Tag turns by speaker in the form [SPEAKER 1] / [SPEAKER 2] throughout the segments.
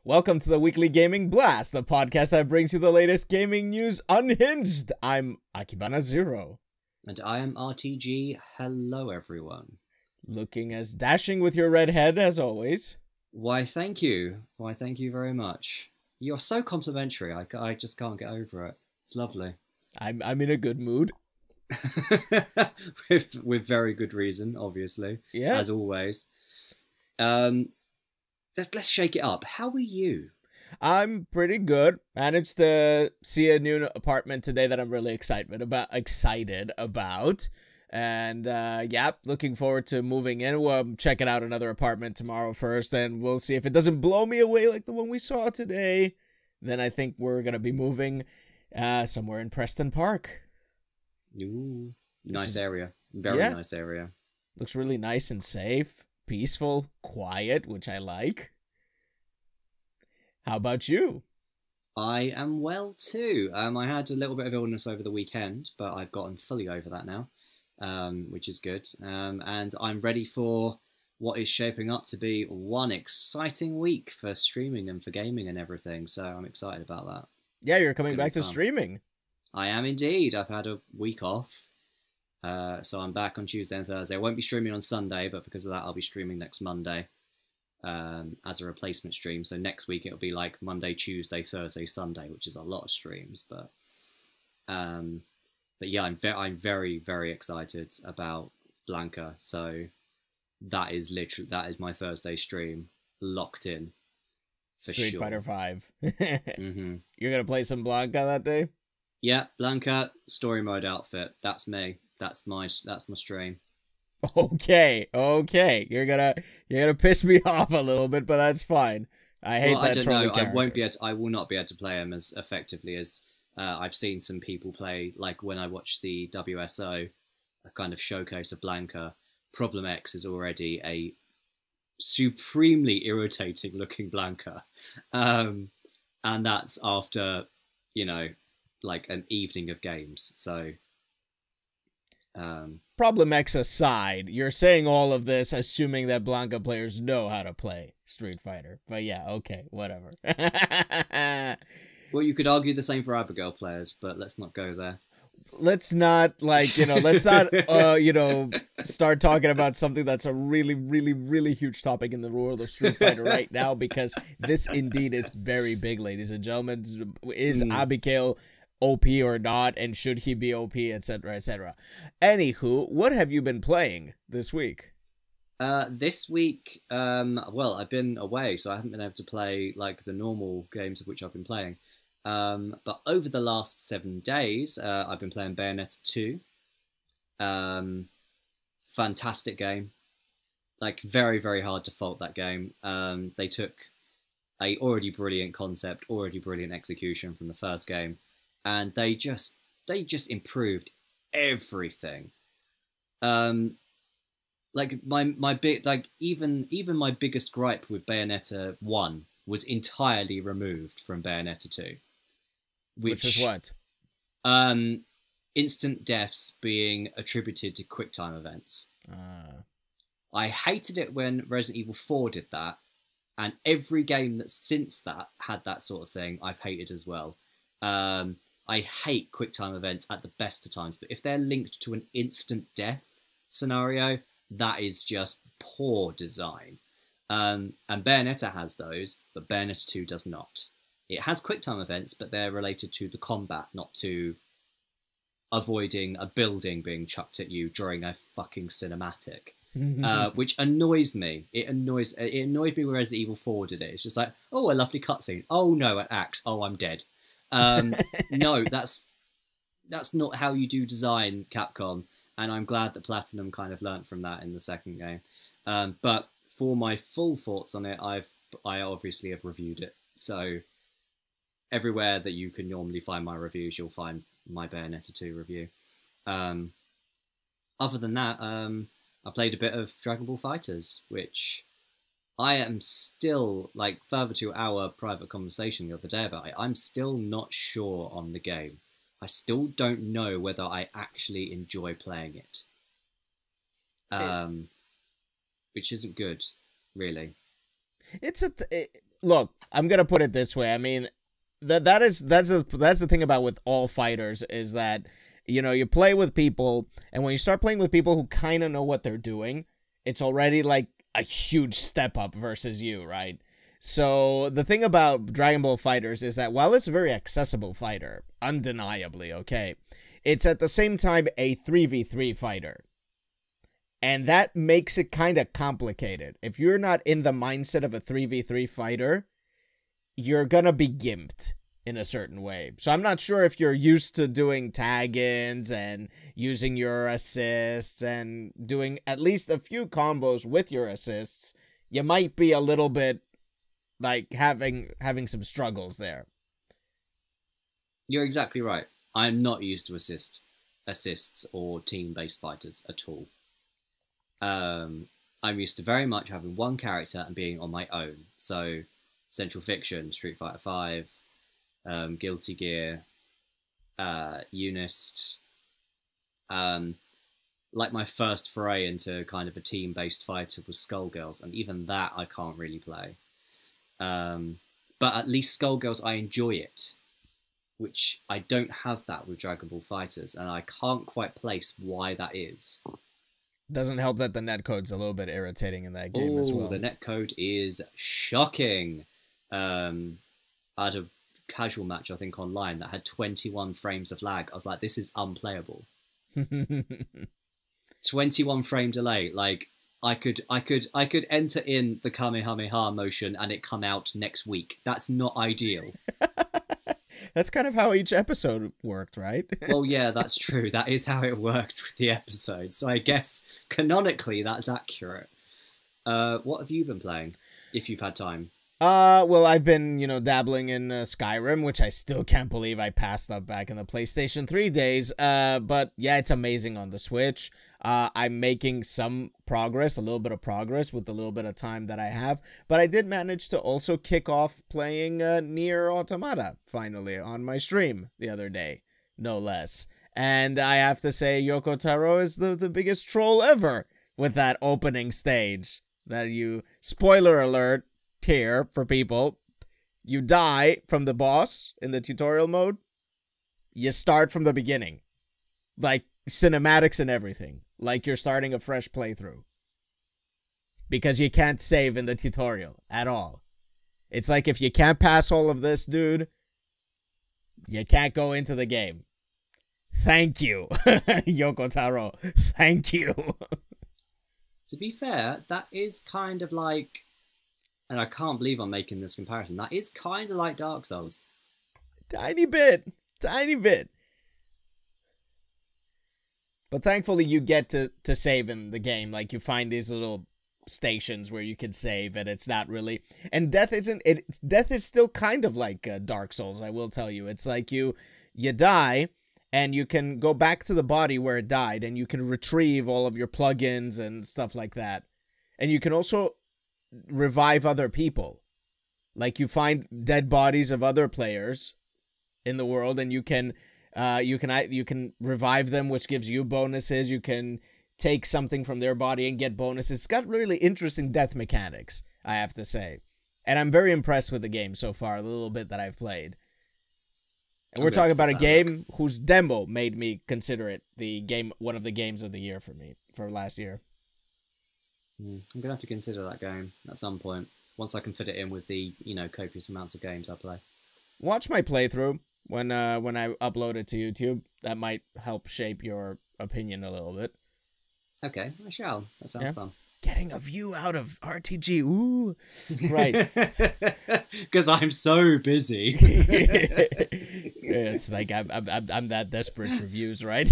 [SPEAKER 1] Welcome to the Weekly Gaming Blast, the podcast that brings you the latest gaming news unhinged. I'm AkibanaZero.
[SPEAKER 2] And I am RTG. Hello, everyone.
[SPEAKER 1] Looking as dashing with your red head as always.
[SPEAKER 2] Why, thank you. Why, thank you very much. You're so complimentary. I just can't get over it. It's lovely.
[SPEAKER 1] I'm in a good mood.
[SPEAKER 2] with very good reason, obviously.
[SPEAKER 1] Yeah.
[SPEAKER 2] As always. Let's shake it up. How are you?
[SPEAKER 1] I'm pretty good. Managed to see a new apartment today that I'm really excited about. And yeah, looking forward to moving in. Well, I'm checking out another apartment tomorrow first, and we'll see if it doesn't blow me away like the one we saw today. Then I think we're gonna be moving somewhere in Preston Park.
[SPEAKER 2] Ooh, nice area. Very nice area.
[SPEAKER 1] Looks really nice and safe, peaceful, quiet, which I like. How about you?
[SPEAKER 2] I am well too. I had a little bit of illness over the weekend, but I've gotten fully over that now, which is good. And I'm ready for what is shaping up to be one exciting week for streaming and for gaming and everything. So I'm excited about that.
[SPEAKER 1] Yeah, you're coming back to streaming.
[SPEAKER 2] I am indeed. I've had a week off. So I'm back on Tuesday and Thursday. I won't be streaming on Sunday, but because of that, I'll be streaming next Monday as a replacement stream. So next week it'll be like Monday, Tuesday, Thursday, Sunday, which is a lot of streams. But yeah, I'm very, very excited about Blanca. So that is my Thursday stream locked in for
[SPEAKER 1] Street
[SPEAKER 2] sure.
[SPEAKER 1] Fighter 5. You're gonna play some Blanca that day?
[SPEAKER 2] Yeah, Blanca story mode outfit. That's me. That's my stream.
[SPEAKER 1] Okay. You're gonna piss me off a little bit, but that's fine. I hate that.
[SPEAKER 2] I don't know.
[SPEAKER 1] Character.
[SPEAKER 2] I will not be able to play him as effectively as I've seen some people play. Like when I watched the WSO, a kind of showcase of Blanca. Problem X is already a supremely irritating looking Blanca, and that's after like an evening of games. So.
[SPEAKER 1] Problem X aside, you're saying all of this assuming that Blanca players know how to play Street Fighter. But yeah, okay, whatever.
[SPEAKER 2] Well, you could argue the same for Abigail players, but let's not go there.
[SPEAKER 1] Let's not, start talking about something that's a really, really, really huge topic in the world of Street Fighter right now, because this indeed is very big, ladies and gentlemen. Is Abigail OP or not, and should he be OP, etc., etc. Anywho, what have you been playing this week?
[SPEAKER 2] This week, well, I've been away, so I haven't been able to play like the normal games of which I've been playing. But over the last 7 days, I've been playing Bayonetta 2. Fantastic game. Like, very, very hard to fault that game. They took a already brilliant concept, already brilliant execution from the first game, and they just improved everything. Like even my biggest gripe with Bayonetta 1 was entirely removed from Bayonetta 2.
[SPEAKER 1] Which is what?
[SPEAKER 2] Instant deaths being attributed to QuickTime events. I hated it when Resident Evil 4 did that, and every game that since that had that sort of thing, I've hated as well. I hate QuickTime events at the best of times, but if they're linked to an instant death scenario, that is just poor design. And Bayonetta has those, but Bayonetta 2 does not. It has QuickTime events, but they're related to the combat, not to avoiding a building being chucked at you during a fucking cinematic. Which annoys me. It annoyed me when Resident Evil 4 did it. It's just like, oh, a lovely cutscene. Oh no, an axe. Oh, I'm dead. No, that's not how you do design, Capcom, and I'm glad that Platinum kind of learnt from that in the second game. But for my full thoughts on it, I obviously have reviewed it, so everywhere that you can normally find my reviews, you'll find my Bayonetta 2 review. Other than that, I played a bit of Dragon Ball FighterZ, which I am still, like, further to our private conversation the other day about it, I'm still not sure on the game. I still don't know whether I actually enjoy playing it. Which isn't good, really.
[SPEAKER 1] Look, I'm gonna put it this way. I mean, that's the thing about with all fighters is that, you know, you play with people, and when you start playing with people who kind of know what they're doing, it's already like a huge step up versus you, right? So the thing about Dragon Ball FighterZ is that while it's a very accessible fighter, undeniably, okay, it's at the same time a 3v3 fighter. And that makes it kind of complicated. If you're not in the mindset of a 3v3 fighter, you're gonna be gimped in a certain way. So I'm not sure if you're used to doing tag-ins and using your assists and doing at least a few combos with your assists, you might be a little bit like having some struggles there.
[SPEAKER 2] You're exactly right. I'm not used to assists or team-based fighters at all. I'm used to very much having one character and being on my own. So Central Fiction, Street Fighter V, Guilty Gear, Unist. Like my first foray into kind of a team-based fighter was Skullgirls, and even that I can't really play. But at least Skullgirls, I enjoy it, which I don't have that with Dragon Ball FighterZ, and I can't quite place why that is.
[SPEAKER 1] Doesn't help that the netcode's a little bit irritating in that game as well.
[SPEAKER 2] The netcode is shocking. I had a casual match, I think, online that had 21 frames of lag. I was like, this is unplayable. 21 frame delay. Like, I could enter in the Kamehameha motion and it come out next week. That's not ideal.
[SPEAKER 1] That's kind of how each episode worked, right?
[SPEAKER 2] Well, yeah, that's true. That is how it worked with the episode. So I guess canonically that's accurate. What have you been playing, if you've had time?
[SPEAKER 1] Well, I've been, you know, dabbling in Skyrim, which I still can't believe I passed up back in the PlayStation 3 days. But yeah, it's amazing on the Switch. I'm making some progress, a little bit of progress with the little bit of time that I have. But I did manage to also kick off playing Nier Automata, finally, on my stream the other day, no less. And I have to say, Yoko Taro is the biggest troll ever with that opening stage. That you, spoiler alert, here for people, you die from the boss in the tutorial mode, you start from the beginning, like cinematics and everything, like you're starting a fresh playthrough, because you can't save in the tutorial at all. It's like, if you can't pass all of this, dude, you can't go into the game. Thank you, Yoko Taro, thank you.
[SPEAKER 2] To be fair, that is kind of like, and I can't believe I'm making this comparison, that is kind of like Dark Souls.
[SPEAKER 1] Tiny bit. Tiny bit. But thankfully you get to save in the game. Like, you find these little stations where you can save, and it's not really... And death is still kind of like Dark Souls, I will tell you. It's like you die, and you can go back to the body where it died, and you can retrieve all of your plugins and stuff like that. And you can also revive other people. Like, you find dead bodies of other players in the world, and you can revive them, which gives you bonuses. You can take something from their body and get bonuses. It's got really interesting death mechanics, I have to say. And I'm very impressed with the game so far, the little bit that I've played. And we're talking about a game whose demo made me consider it one of the games of the year for me, for last year.
[SPEAKER 2] I'm going to have to consider that game at some point, once I can fit it in with the, you know, copious amounts of games I play.
[SPEAKER 1] Watch my playthrough when I upload it to YouTube. That might help shape your opinion a little bit.
[SPEAKER 2] Okay, I shall. That sounds fun.
[SPEAKER 1] Getting a view out of RTG, ooh. Right.
[SPEAKER 2] Because I'm so busy.
[SPEAKER 1] It's like I'm that desperate for views, right?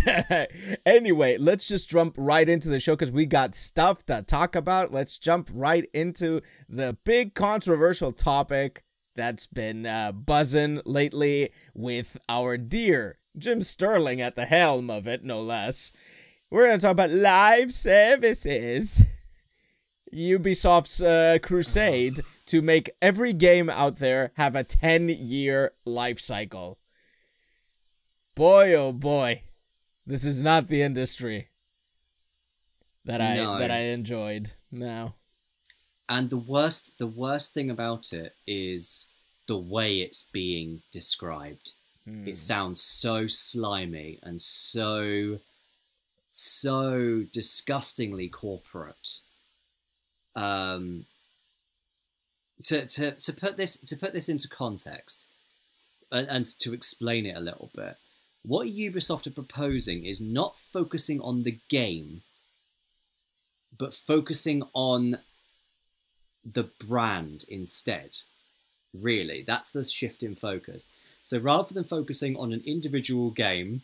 [SPEAKER 1] Anyway, let's just jump right into the show, because we got stuff to talk about. Let's jump right into the big controversial topic that's been buzzing lately, with our dear Jim Sterling at the helm of it, no less. We're going to talk about live services. Ubisoft's crusade to make every game out there have a 10-year life cycle. Boy, oh boy, this is not the industry that I enjoyed. No.
[SPEAKER 2] And the worst thing about it is the way it's being described. It sounds so slimy and so disgustingly corporate. To put this into context, and to explain it a little bit, what Ubisoft are proposing is not focusing on the game, but focusing on the brand instead. Really, that's the shift in focus. So rather than focusing on an individual game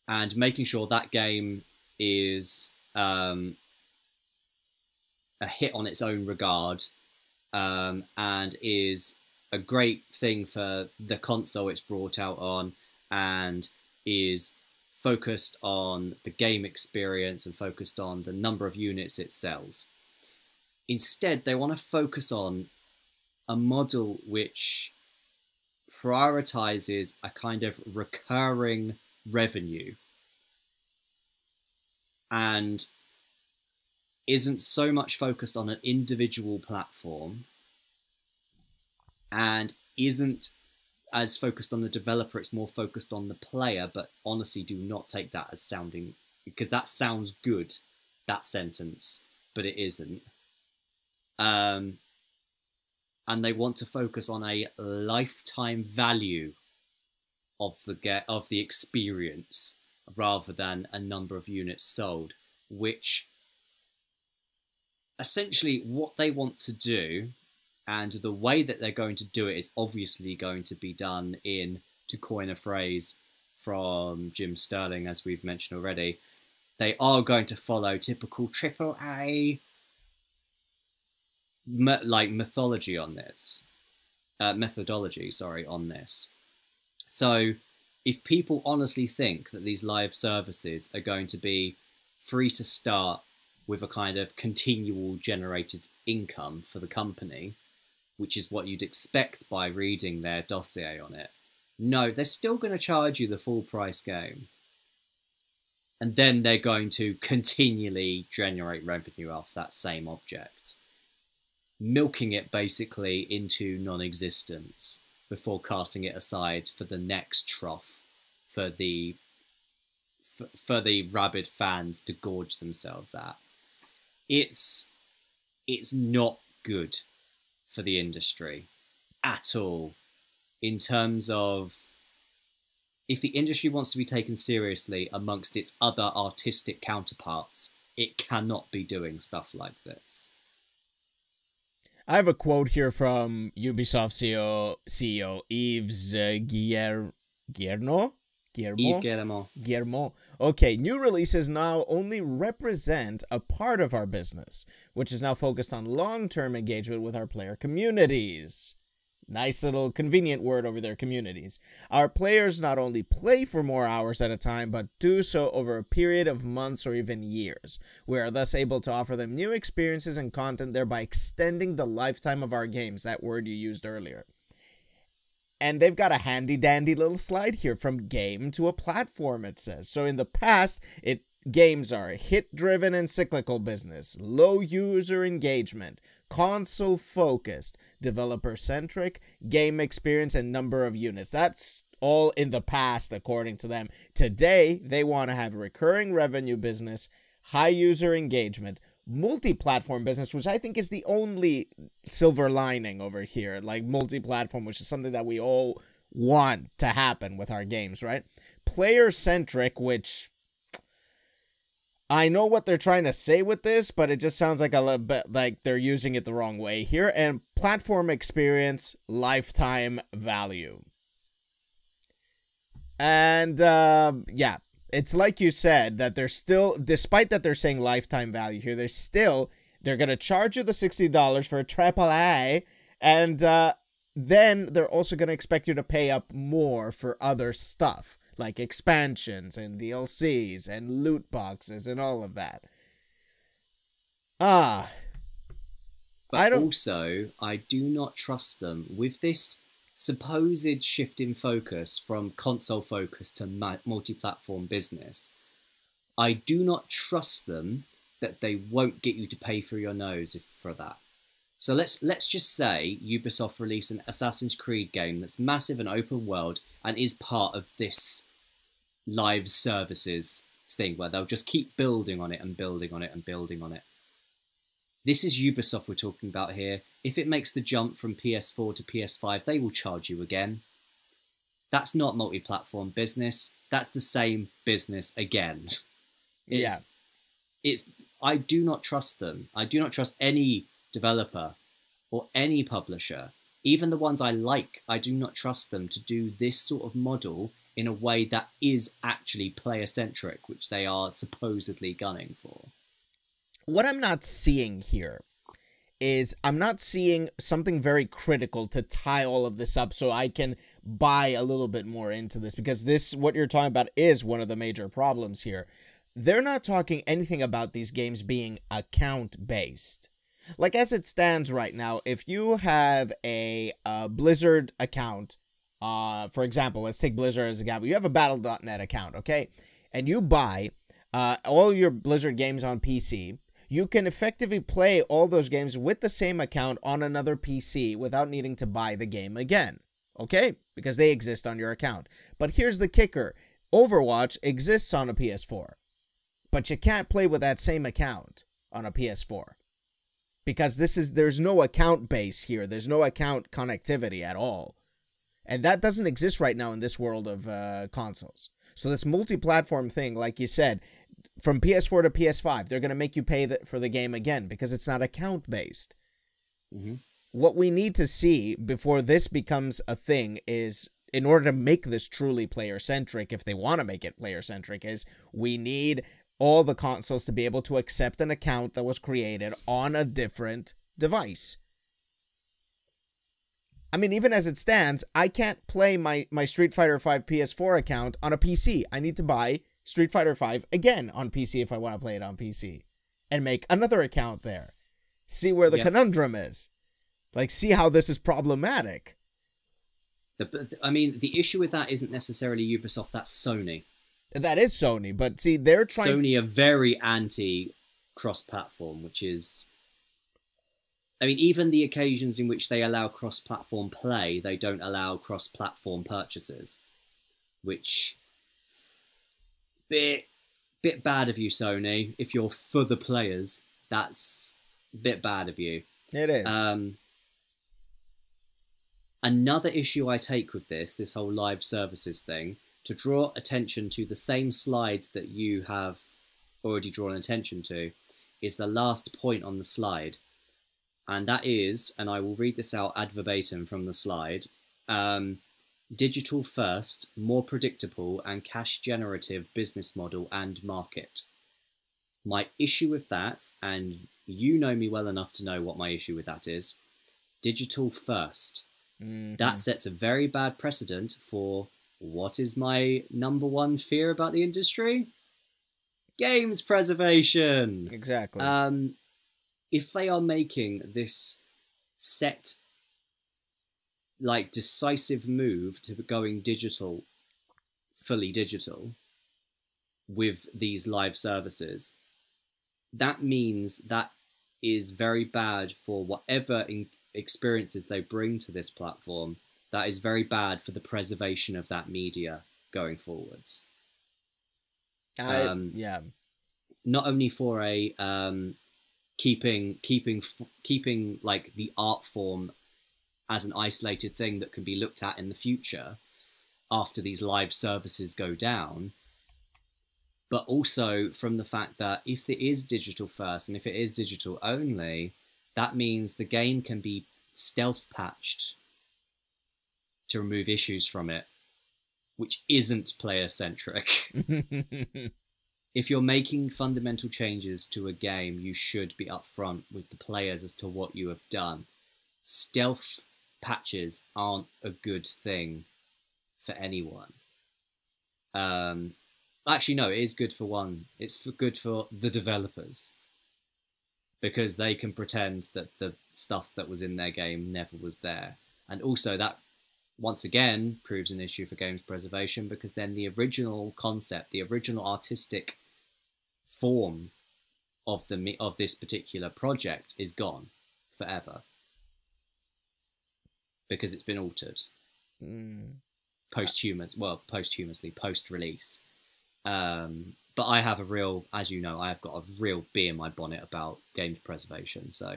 [SPEAKER 2] and making sure that game is a hit on its own regard, and is a great thing for the console it's brought out on, and is focused on the game experience and focused on the number of units it sells. Instead, they want to focus on a model which prioritizes a kind of recurring revenue and isn't so much focused on an individual platform and isn't as focused on the developer. It's more focused on the player, but honestly, do not take that as sounding, because that sounds good, that sentence, but it isn't. And they want to focus on a lifetime value of the experience rather than a number of units sold, which essentially what they want to do, and the way that they're going to do it is obviously going to be done in, to coin a phrase from Jim Sterling, as we've mentioned already, they are going to follow typical AAA methodology on this. So if people honestly think that these live services are going to be free to start with a kind of continual generated income for the company, which is what you'd expect by reading their dossier on it, no, they're still going to charge you the full price game. And then they're going to continually generate revenue off that same object, milking it basically into non-existence before casting it aside for the next trough for the rabid fans to gorge themselves at. It's not good for the industry at all, in terms of, if the industry wants to be taken seriously amongst its other artistic counterparts, it cannot be doing stuff like this.
[SPEAKER 1] I have a quote here from Ubisoft CEO Yves Guillermo. Okay, new releases now only represent a part of our business, which is now focused on long-term engagement with our player communities. Nice little convenient word over there, communities. Our players not only play for more hours at a time, but do so over a period of months or even years. We are thus able to offer them new experiences and content, thereby extending the lifetime of our games, that word you used earlier. And they've got a handy-dandy little slide here, from game to a platform, it says. So in the past, games are a hit-driven and cyclical business, low user engagement, console-focused, developer-centric, game experience, and number of units. That's all in the past, according to them. Today, they want to have recurring revenue business, high user engagement, multi-platform business, which I think is the only silver lining over here, like multi-platform, which is something that we all want to happen with our games, right? Player-centric, which I know what they're trying to say with this, but it just sounds like a little bit like they're using it the wrong way here. And platform experience, lifetime value. And yeah, it's like you said, that they're still, despite that they're saying lifetime value here, they're going to charge you the $60 for a AAA, and then they're also going to expect you to pay up more for other stuff, like expansions and DLCs and loot boxes and all of that. But
[SPEAKER 2] I do not trust them with this supposed shift in focus from console focus to multi-platform business. I do not trust them that they won't get you to pay through your nose for that. So let's just say Ubisoft release an Assassin's Creed game that's massive and open world and is part of this live services thing where they'll just keep building on it and building on it and building on it. This is Ubisoft we're talking about here. If it makes the jump from PS4 to PS5, they will charge you again. That's not multi-platform business. That's the same business again. I do not trust them. I do not trust any developer or any publisher, even the ones I like. I do not trust them to do this sort of model in a way that is actually player-centric, which they are supposedly gunning for.
[SPEAKER 1] What I'm not seeing here is I'm not seeing something very critical to tie all of this up so I can buy a little bit more into this, because this, what you're talking about, is one of the major problems here. They're not talking anything about these games being account-based. Like, as it stands right now, if you have a Blizzard account, for example, let's take Blizzard as an example. You have a Battle.net account, okay? And you buy all your Blizzard games on PC. You can effectively play all those games with the same account on another PC without needing to buy the game again, okay? Because they exist on your account. But here's the kicker. Overwatch exists on a PS4, but you can't play with that same account on a PS4. Because there's no account base here. There's no account connectivity at all. And that doesn't exist right now in this world of consoles. So this multi-platform thing, like you said, from PS4 to PS5, they're going to make you pay for the game again because it's not account-based.
[SPEAKER 2] Mm-hmm.
[SPEAKER 1] What we need to see before this becomes a thing is, in order to make this truly player-centric, if they want to make it player-centric, is we need all the consoles to be able to accept an account that was created on a different device. I mean, even as it stands, I can't play my Street Fighter V PS4 account on a PC. I need to buy Street Fighter V again on PC if I want to play it on PC. And make another account there. See where the conundrum is. Like, see how this is problematic.
[SPEAKER 2] I mean, the issue with that isn't necessarily Ubisoft, that's Sony.
[SPEAKER 1] That is Sony, but see, they're trying...
[SPEAKER 2] Sony are very anti-cross-platform, which is... I mean, even the occasions in which they allow cross-platform play, they don't allow cross-platform purchases. Which... Bit bad of you, Sony. If you're for the players, that's a bit bad of you.
[SPEAKER 1] It is.
[SPEAKER 2] Another issue I take with this whole live services thing, to draw attention to the same slides that you have already drawn attention to, is the last point on the slide. And that is, and I will read this out ad verbatim from the slide, digital first, more predictable and cash generative business model and market. My issue with that, and you know me well enough to know what my issue with that is, digital first. Mm-hmm. That sets a very bad precedent for what is my number one fear about the industry? Games preservation.
[SPEAKER 1] Exactly.
[SPEAKER 2] If they are making this set, like, decisive move to going digital, fully digital, with these live services, that means that is very bad for whatever experiences they bring to this platform. That is very bad for the preservation of that media going forwards.
[SPEAKER 1] Yeah.
[SPEAKER 2] Not only for a keeping like the art form as an isolated thing that can be looked at in the future after these live services go down, but also from the fact that if it is digital first and if it is digital only, that means the game can be stealth patched to remove issues from it, which isn't player-centric. If you're making fundamental changes to a game, you should be upfront with the players as to what you have done. Stealth patches aren't a good thing for anyone. Actually, no, it is good for one. It's good for the developers, because they can pretend that the stuff that was in their game never was there. And also that, once again, proves an issue for games preservation, because then the original concept, the original artistic form of this particular project is gone forever because it's been altered posthumously, post-release. But I have a real, as you know, I have got a real bee in my bonnet about games preservation. So,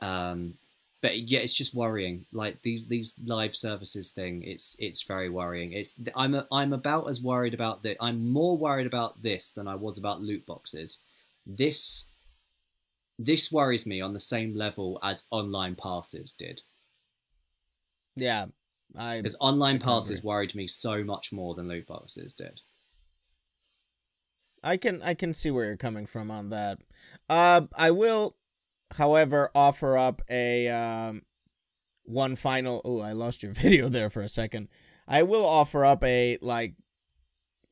[SPEAKER 2] but yeah, it's just worrying. Like these live services thing, it's very worrying. I'm about as worried about that. I'm more worried about this than I was about loot boxes. This worries me on the same level as online passes did.
[SPEAKER 1] Yeah,
[SPEAKER 2] because online passes worried me so much more than loot boxes did.
[SPEAKER 1] I can see where you're coming from on that. I will, however, offer up a one final. Oh, I lost your video there for a second. I will offer up a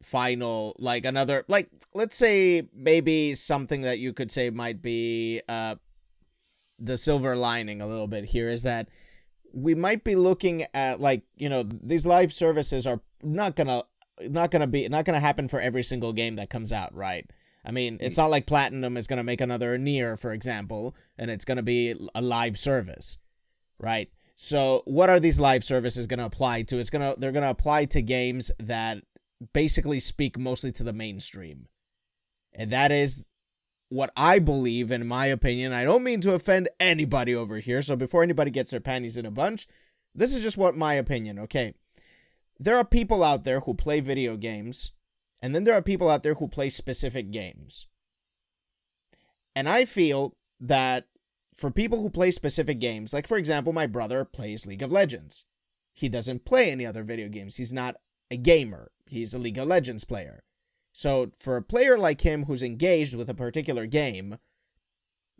[SPEAKER 1] final, another, let's say maybe something that you could say might be the silver lining a little bit here is that we might be looking at these live services are not gonna happen for every single game that comes out, right? I mean, it's not like Platinum is gonna make another Nier, for example, and it's gonna be a live service, right? So what are these live services gonna apply to? They're gonna apply to games that basically speak mostly to the mainstream. And that is what I believe, in my opinion. I don't mean to offend anybody over here, so before anybody gets their panties in a bunch, this is just what my opinion, okay? There are people out there who play video games, and then there are people out there who play specific games. And I feel that for people who play specific games, like for example, my brother plays League of Legends. He doesn't play any other video games. He's not a gamer. He's a League of Legends player. So for a player like him who's engaged with a particular game,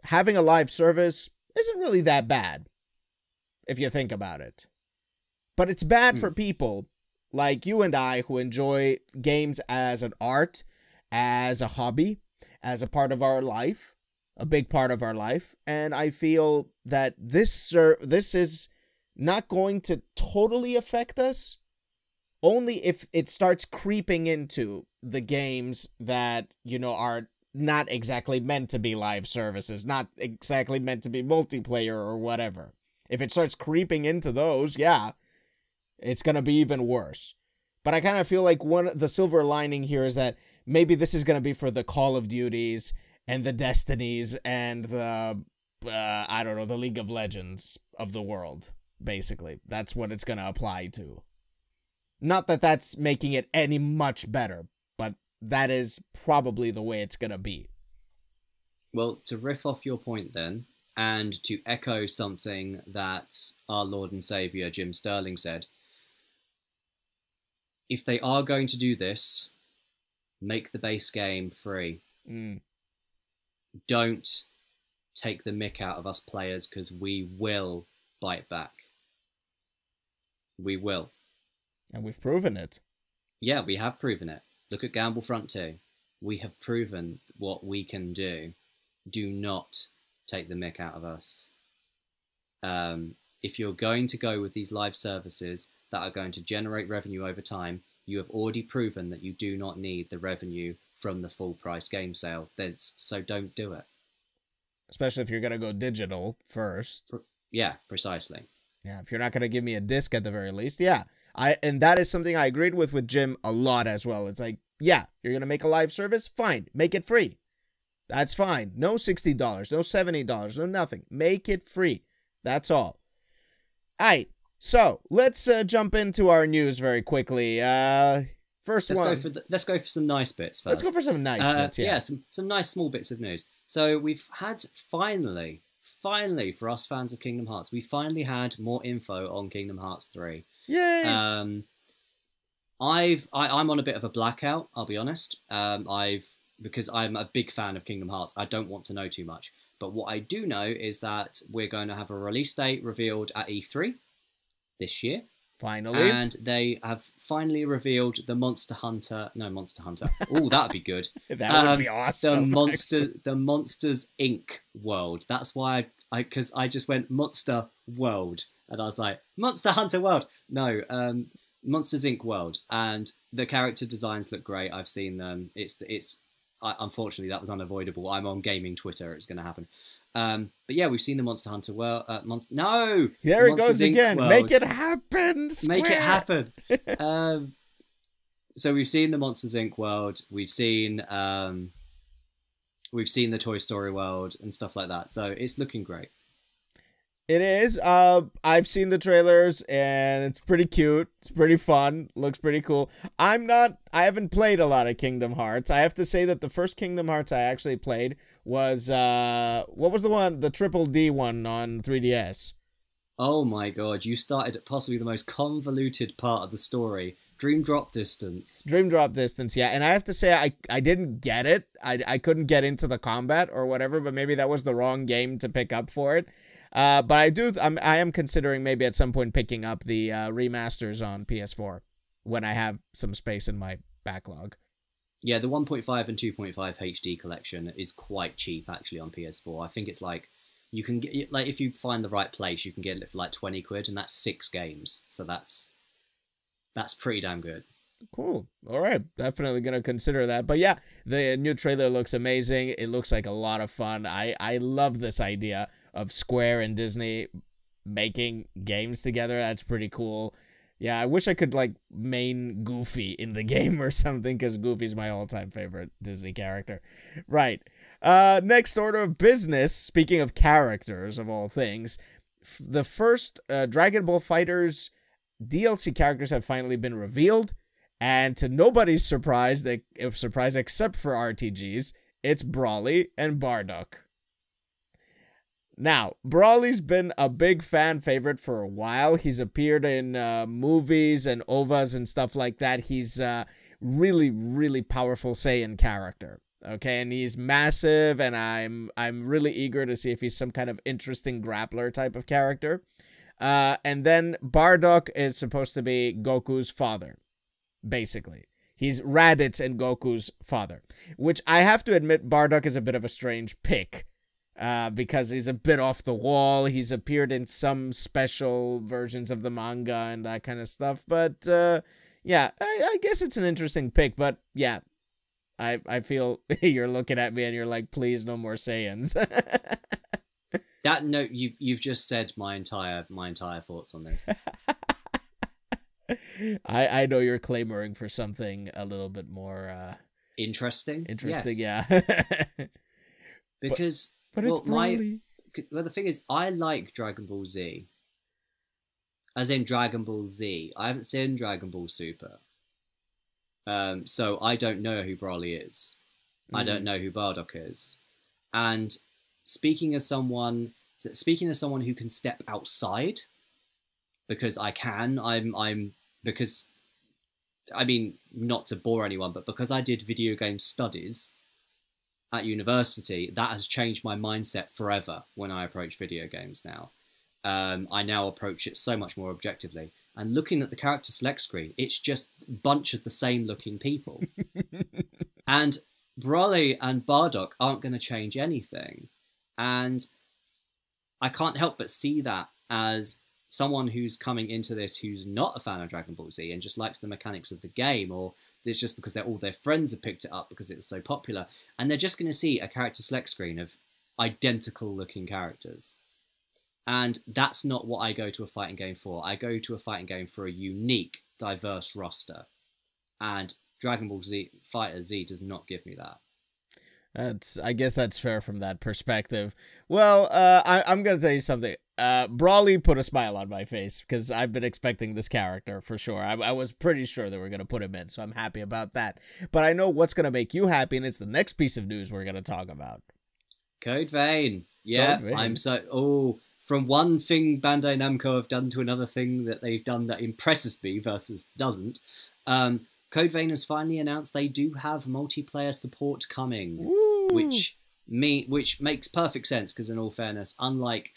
[SPEAKER 1] having a live service isn't really that bad, if you think about it. But it's bad for people like you and I who enjoy games as an art, as a hobby, as a part of our life, a big part of our life. And I feel that this is not going to totally affect us, only if it starts creeping into the games that, are not exactly meant to be live services, not exactly meant to be multiplayer or whatever. If it starts creeping into those, yeah, it's going to be even worse. But I kind of feel like the silver lining here is that maybe this is going to be for the Call of Duties and the Destinies and the, the League of Legends of the world, basically. That's what it's going to apply to. Not that that's making it any much better, but that is probably the way it's going to be.
[SPEAKER 2] Well, to riff off your point then, and to echo something that our Lord and Saviour Jim Sterling said, if they are going to do this, make the base game free. Don't take the mick out of us players, because we will bite back. We will.
[SPEAKER 1] And we've proven it.
[SPEAKER 2] Yeah, we have proven it. Look at Gamblefront 2. We have proven what we can do. Do not take the mick out of us. If you're going to go with these live services that are going to generate revenue over time, you have already proven that you do not need the revenue from the full price game sale. So don't do it.
[SPEAKER 1] Especially if you're going to go digital first.
[SPEAKER 2] Yeah, precisely.
[SPEAKER 1] Yeah, if you're not going to give me a disc at the very least, yeah. And that is something I agreed with Jim a lot as well. It's like, yeah, you're going to make a live service? Fine, make it free. That's fine. No $60, no $70, no nothing. Make it free. That's all. All right, so let's jump into our news very quickly. Let's
[SPEAKER 2] go for some nice bits first.
[SPEAKER 1] Let's go for some nice bits, yeah.
[SPEAKER 2] Yeah, some nice small bits of news. So we've had finally, for us fans of Kingdom Hearts, we finally had more info on Kingdom Hearts 3.
[SPEAKER 1] Yay!
[SPEAKER 2] I'm on a bit of a blackout, I'll be honest. Because I'm a big fan of Kingdom Hearts, I don't want to know too much. But what I do know is that we're going to have a release date revealed at E3 this year.
[SPEAKER 1] Finally.
[SPEAKER 2] And they have finally revealed the Monster Hunter. Oh, that'd be good.
[SPEAKER 1] That would be awesome.
[SPEAKER 2] The Monsters Inc. world. That's why because I just went Monster World. And I was like, Monster Hunter World. No, Monsters Inc. World. And the character designs look great. I've seen them. unfortunately, that was unavoidable. I'm on gaming Twitter. It's going to happen. But yeah, we've seen the Monster Hunter world. No,
[SPEAKER 1] there it goes again.
[SPEAKER 2] World.
[SPEAKER 1] Make it happen. Square.
[SPEAKER 2] Make it happen. So we've seen the Monsters Inc. world. We've seen the Toy Story world and stuff like that. So it's looking great.
[SPEAKER 1] It is. I've seen the trailers and it's pretty cute. It's pretty fun. Looks pretty cool. I haven't played a lot of Kingdom Hearts. I have to say that the first Kingdom Hearts I actually played was, what was the one? The Triple D one on 3DS.
[SPEAKER 2] Oh my god, you started at possibly the most convoluted part of the story. Dream Drop Distance. Dream Drop Distance,
[SPEAKER 1] yeah. And I have to say, I didn't get it. I couldn't get into the combat or whatever, but maybe that was the wrong game to pick up for it. But I am considering maybe at some point picking up the remasters on PS4 when I have some space in my backlog.
[SPEAKER 2] Yeah, the 1.5 and 2.5 HD collection is quite cheap actually on PS4. I think it's like, you can get, like, if you find the right place, you can get it for like 20 quid, and that's 6 games. So that's pretty damn good.
[SPEAKER 1] Cool. All right. Definitely going to consider that. But yeah, the new trailer looks amazing. It looks like a lot of fun. I love this idea of Square and Disney making games together. That's pretty cool. Yeah, I wish I could, like, main Goofy in the game or something, because Goofy's my all-time favorite Disney character. Right. Next order of business, speaking of characters, of all things, the first Dragon Ball FighterZ DLC characters have finally been revealed, and to nobody's surprise, except for RTGs, it's Brawly and Bardock. Now, Brawly's been a big fan favorite for a while. He's appeared in movies and OVAs and stuff like that. He's a really, really powerful Saiyan character. Okay, and he's massive, and I'm really eager to see if he's some kind of interesting grappler type of character. And then Bardock is supposed to be Goku's father, basically. He's Raditz and Goku's father, which I have to admit Bardock is a bit of a strange pick, because he's a bit off the wall. He's appeared in some special versions of the manga and that kind of stuff, but yeah, I guess it's an interesting pick, but yeah, I feel you're looking at me and you're like, please, no more Saiyans.
[SPEAKER 2] That note, you've just said my entire thoughts on this.
[SPEAKER 1] I know you're clamoring for something a little bit more
[SPEAKER 2] interesting.
[SPEAKER 1] Interesting,
[SPEAKER 2] yes.
[SPEAKER 1] Yeah.
[SPEAKER 2] Because
[SPEAKER 1] but it's Broly.
[SPEAKER 2] The thing is, I like Dragon Ball Z. As in Dragon Ball Z. I haven't seen Dragon Ball Super. So I don't know who Broly is. I don't know who Bardock is. And speaking as someone who can step outside, because I can, because, I mean, not to bore anyone, but because I did video game studies at university, that has changed my mindset forever when I approach video games now. I now approach it so much more objectively. And looking at the character select screen, it's just a bunch of the same looking people. And Broly and Bardock aren't going to change anything. And I can't help but see that as someone who's coming into this who's not a fan of Dragon Ball Z and just likes the mechanics of the game, or it's just because all their friends have picked it up because it was so popular, and they're just going to see a character select screen of identical looking characters. And that's not what I go to a fighting game for. I go to a fighting game for a unique, diverse roster. And Dragon Ball Z FighterZ does not give me that.
[SPEAKER 1] I guess that's fair from that perspective. Well, I'm going to tell you something. Brawly put a smile on my face because I've been expecting this character for sure. I was pretty sure that we're going to put him in, so I'm happy about that. But I know what's going to make you happy, and it's the next piece of news we're going to talk about.
[SPEAKER 2] Code Vein. Yeah, Code Vein. I'm so... Oh, from one thing Bandai Namco have done to another thing that they've done that impresses me versus doesn't. Code Vein has finally announced they do have multiplayer support coming.
[SPEAKER 1] Woo!
[SPEAKER 2] Which makes perfect sense, because in all fairness, unlike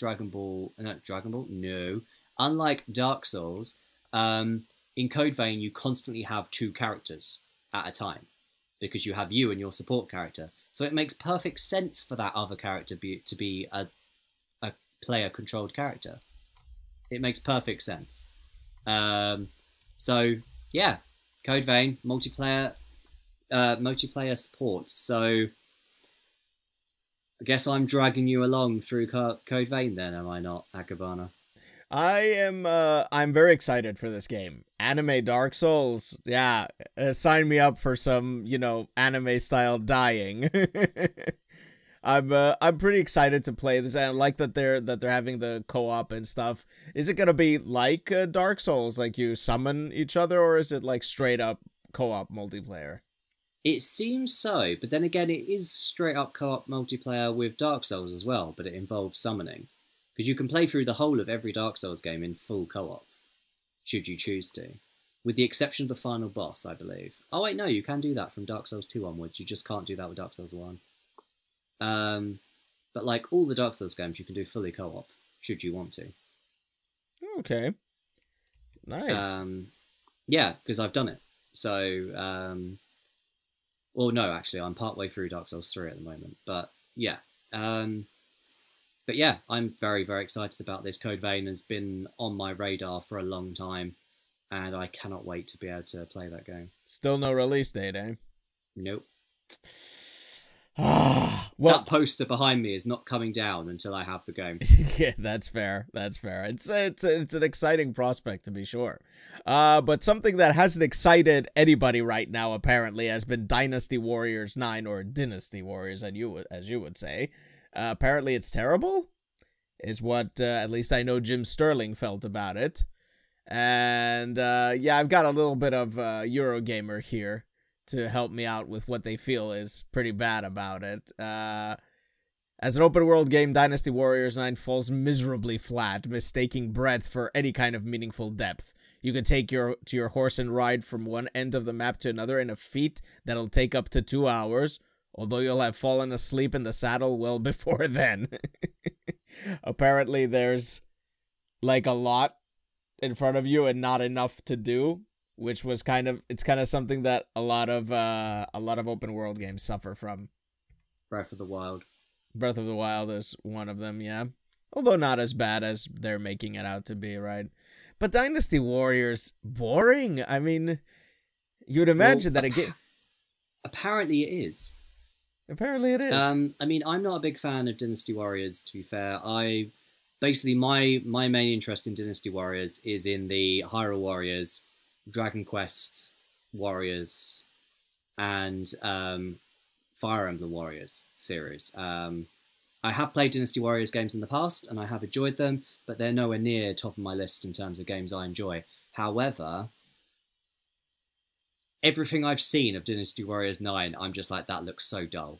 [SPEAKER 2] unlike Dark Souls, in Code Vein you constantly have 2 characters at a time, because you have you and your support character. So it makes perfect sense for that other character to be a player controlled character. It makes perfect sense. So yeah, Code Vein multiplayer multiplayer support. So I guess I'm dragging you along through Code Vein then, am I not, Akibana?
[SPEAKER 1] I'm very excited for this game. Anime Dark Souls, yeah, sign me up for some, you know, anime style dying. I'm pretty excited to play this, and I like that they're having the co-op and stuff. Is it gonna be like Dark Souls, like you summon each other, or is it like straight up co-op multiplayer?
[SPEAKER 2] It seems so, but then again, it is straight up co-op multiplayer with Dark Souls as well, but it involves summoning. Because you can play through the whole of every Dark Souls game in full co-op, should you choose to. With the exception of the final boss, I believe. Oh wait, no, you can do that from Dark Souls 2 onwards, you just can't do that with Dark Souls 1. But like all the Dark Souls games, you can do fully co-op, should you want to.
[SPEAKER 1] Okay. Nice.
[SPEAKER 2] Yeah, because I've done it. So, well, no, actually, I'm partway through Dark Souls 3 at the moment. But yeah. But yeah, I'm very, very excited about this. Code Vein has been on my radar for a long time, and I cannot wait to be able to play that game.
[SPEAKER 1] Still no release date, eh?
[SPEAKER 2] Nope.
[SPEAKER 1] Well,
[SPEAKER 2] that poster behind me is not coming down until I have the game.
[SPEAKER 1] Yeah, that's fair. That's fair. It's an exciting prospect, to be sure. But something that hasn't excited anybody right now apparently has been Dynasty Warriors 9, or Dynasty Warriors, as you would say. Apparently it's terrible, is what at least I know Jim Sterling felt about it. And yeah, I've got a little bit of Eurogamer here to help me out with what they feel is pretty bad about it. As an open world game, Dynasty Warriors 9 falls miserably flat, mistaking breadth for any kind of meaningful depth. You can take your horse and ride from one end of the map to another in a feat that'll take up to 2 hours, although you'll have fallen asleep in the saddle well before then. Apparently there's like a lot in front of you and not enough to do, which was kind of something that a lot of open world games suffer from.
[SPEAKER 2] Breath of the Wild.
[SPEAKER 1] Breath of the Wild is one of them, yeah. Although not as bad as they're making it out to be, right? But Dynasty Warriors, boring. I mean, you would imagine that again.
[SPEAKER 2] Apparently it is.
[SPEAKER 1] Apparently it is.
[SPEAKER 2] I mean, I'm not a big fan of Dynasty Warriors, to be fair. Basically, my main interest in Dynasty Warriors is in the Hyrule Warriors, Dragon Quest Warriors, and Fire Emblem Warriors series. I have played Dynasty Warriors games in the past, and I have enjoyed them, but they're nowhere near top of my list in terms of games I enjoy. However, everything I've seen of Dynasty Warriors 9, I'm just like, that looks so dull.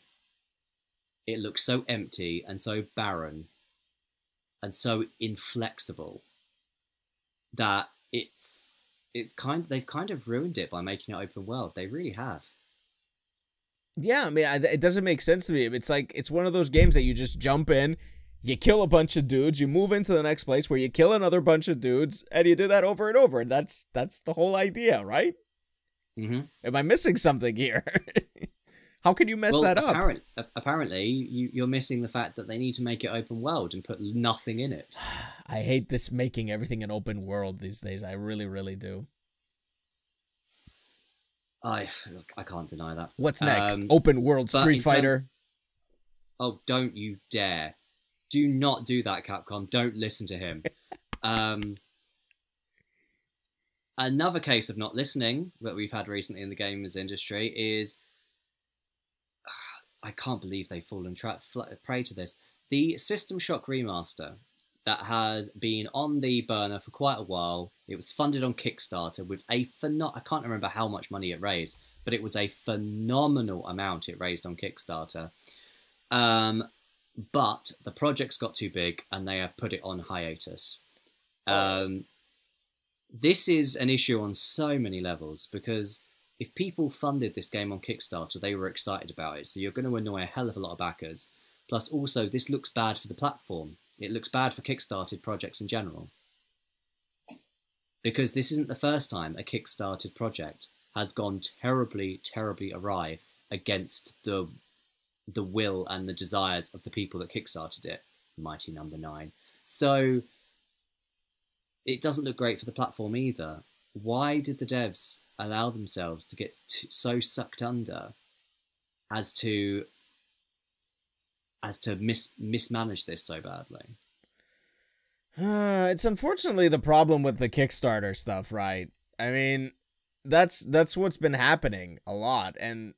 [SPEAKER 2] It looks so empty and so barren and so inflexible that they've kind of ruined it by making it open world. They really have.
[SPEAKER 1] Yeah, I mean, it doesn't make sense to me. It's like, it's one of those games that you just jump in, you kill a bunch of dudes, you move into the next place where you kill another bunch of dudes, and you do that over and over. And that's the whole idea, right?
[SPEAKER 2] Mm-hmm.
[SPEAKER 1] Am I missing something here? How can you mess that up?
[SPEAKER 2] Apparently, you're missing the fact that they need to make it open world and put nothing in it.
[SPEAKER 1] I hate this making everything an open world these days. I really, really do.
[SPEAKER 2] I can't deny that.
[SPEAKER 1] What's next? Open world Street Fighter?
[SPEAKER 2] Oh, don't you dare. Do not do that, Capcom. Don't listen to him. Another case of not listening that we've had recently in the gamers industry is... I can't believe they've fallen prey to this. The System Shock remaster that has been on the burner for quite a while. It was funded on Kickstarter with I can't remember how much money it raised, but it was a phenomenal amount it raised on Kickstarter. But the project's got too big and they have put it on hiatus. This is an issue on so many levels, because if people funded this game on Kickstarter, they were excited about it, so you're going to annoy a hell of a lot of backers. Plus, also, this looks bad for the platform. It looks bad for Kickstarted projects in general. Because this isn't the first time a Kickstarted project has gone terribly, terribly awry against the will and the desires of the people that Kickstarted it. Mighty Number 9. So, it doesn't look great for the platform either. why did the devs allow themselves to get so sucked under as to mismanage this so badly?
[SPEAKER 1] It's unfortunately the problem with the Kickstarter stuff, right? I mean, that's what's been happening a lot, and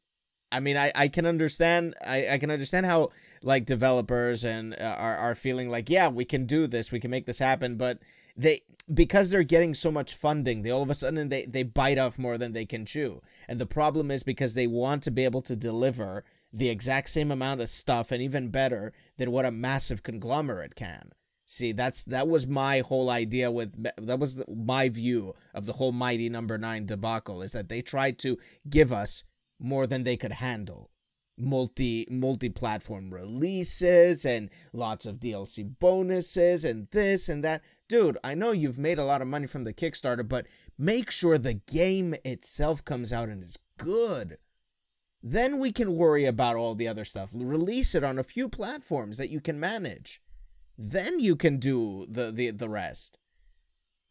[SPEAKER 1] I mean, I can understand I can understand how like developers and are feeling like, yeah, we can do this, we can make this happen, but because they're getting so much funding, they all of a sudden they bite off more than they can chew. And the problem is because they want to be able to deliver the exact same amount of stuff and even better than what a massive conglomerate can. See, that was my whole idea that was my view of the whole Mighty Number 9 debacle, is that they tried to give us more than they could handle. Multi-platform releases and lots of DLC bonuses and this and that. Dude, I know you've made a lot of money from the Kickstarter, but make sure the game itself comes out and is good. Then we can worry about all the other stuff. Release it on a few platforms that you can manage. Then you can do the rest.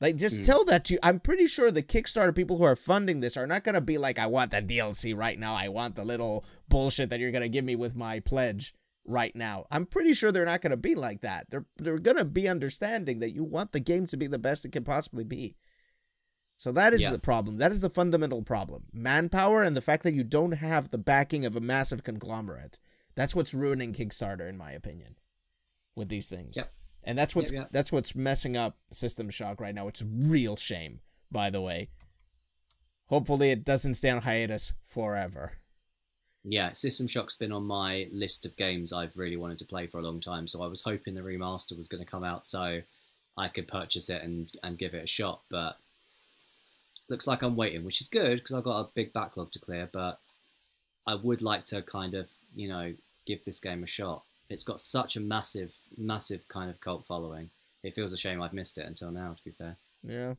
[SPEAKER 1] Like, just tell that to you. I'm pretty sure the Kickstarter people who are funding this are not going to be like, I want the DLC right now. I want the little bullshit that you're going to give me with my pledge right now. I'm pretty sure they're not going to be like that. They're going to be understanding that you want the game to be the best it can possibly be. So that is the problem. That is the fundamental problem. Manpower and the fact that you don't have the backing of a massive conglomerate. That's what's ruining Kickstarter, in my opinion, with these things. Yep. And that's what's messing up System Shock right now. It's a real shame, by the way. Hopefully it doesn't stay on hiatus forever.
[SPEAKER 2] Yeah, System Shock's been on my list of games I've really wanted to play for a long time, so I was hoping the remaster was going to come out so I could purchase it and give it a shot, but looks like I'm waiting, which is good because I've got a big backlog to clear, but I would like to kind of, you know, give this game a shot. It's got such a massive, massive kind of cult following. It feels a shame I've missed it until now, to be fair.
[SPEAKER 1] Yeah.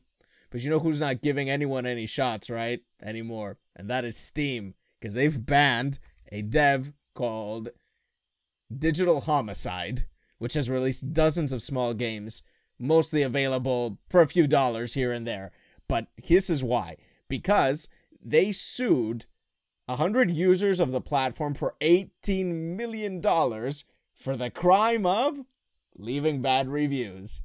[SPEAKER 1] But you know who's not giving anyone any shots, right? Anymore. And that is Steam. Because they've banned a dev called Digital Homicide, which has released dozens of small games, mostly available for a few dollars here and there. But this is why. Because they sued 100 users of the platform for $18 million for the crime of leaving bad reviews.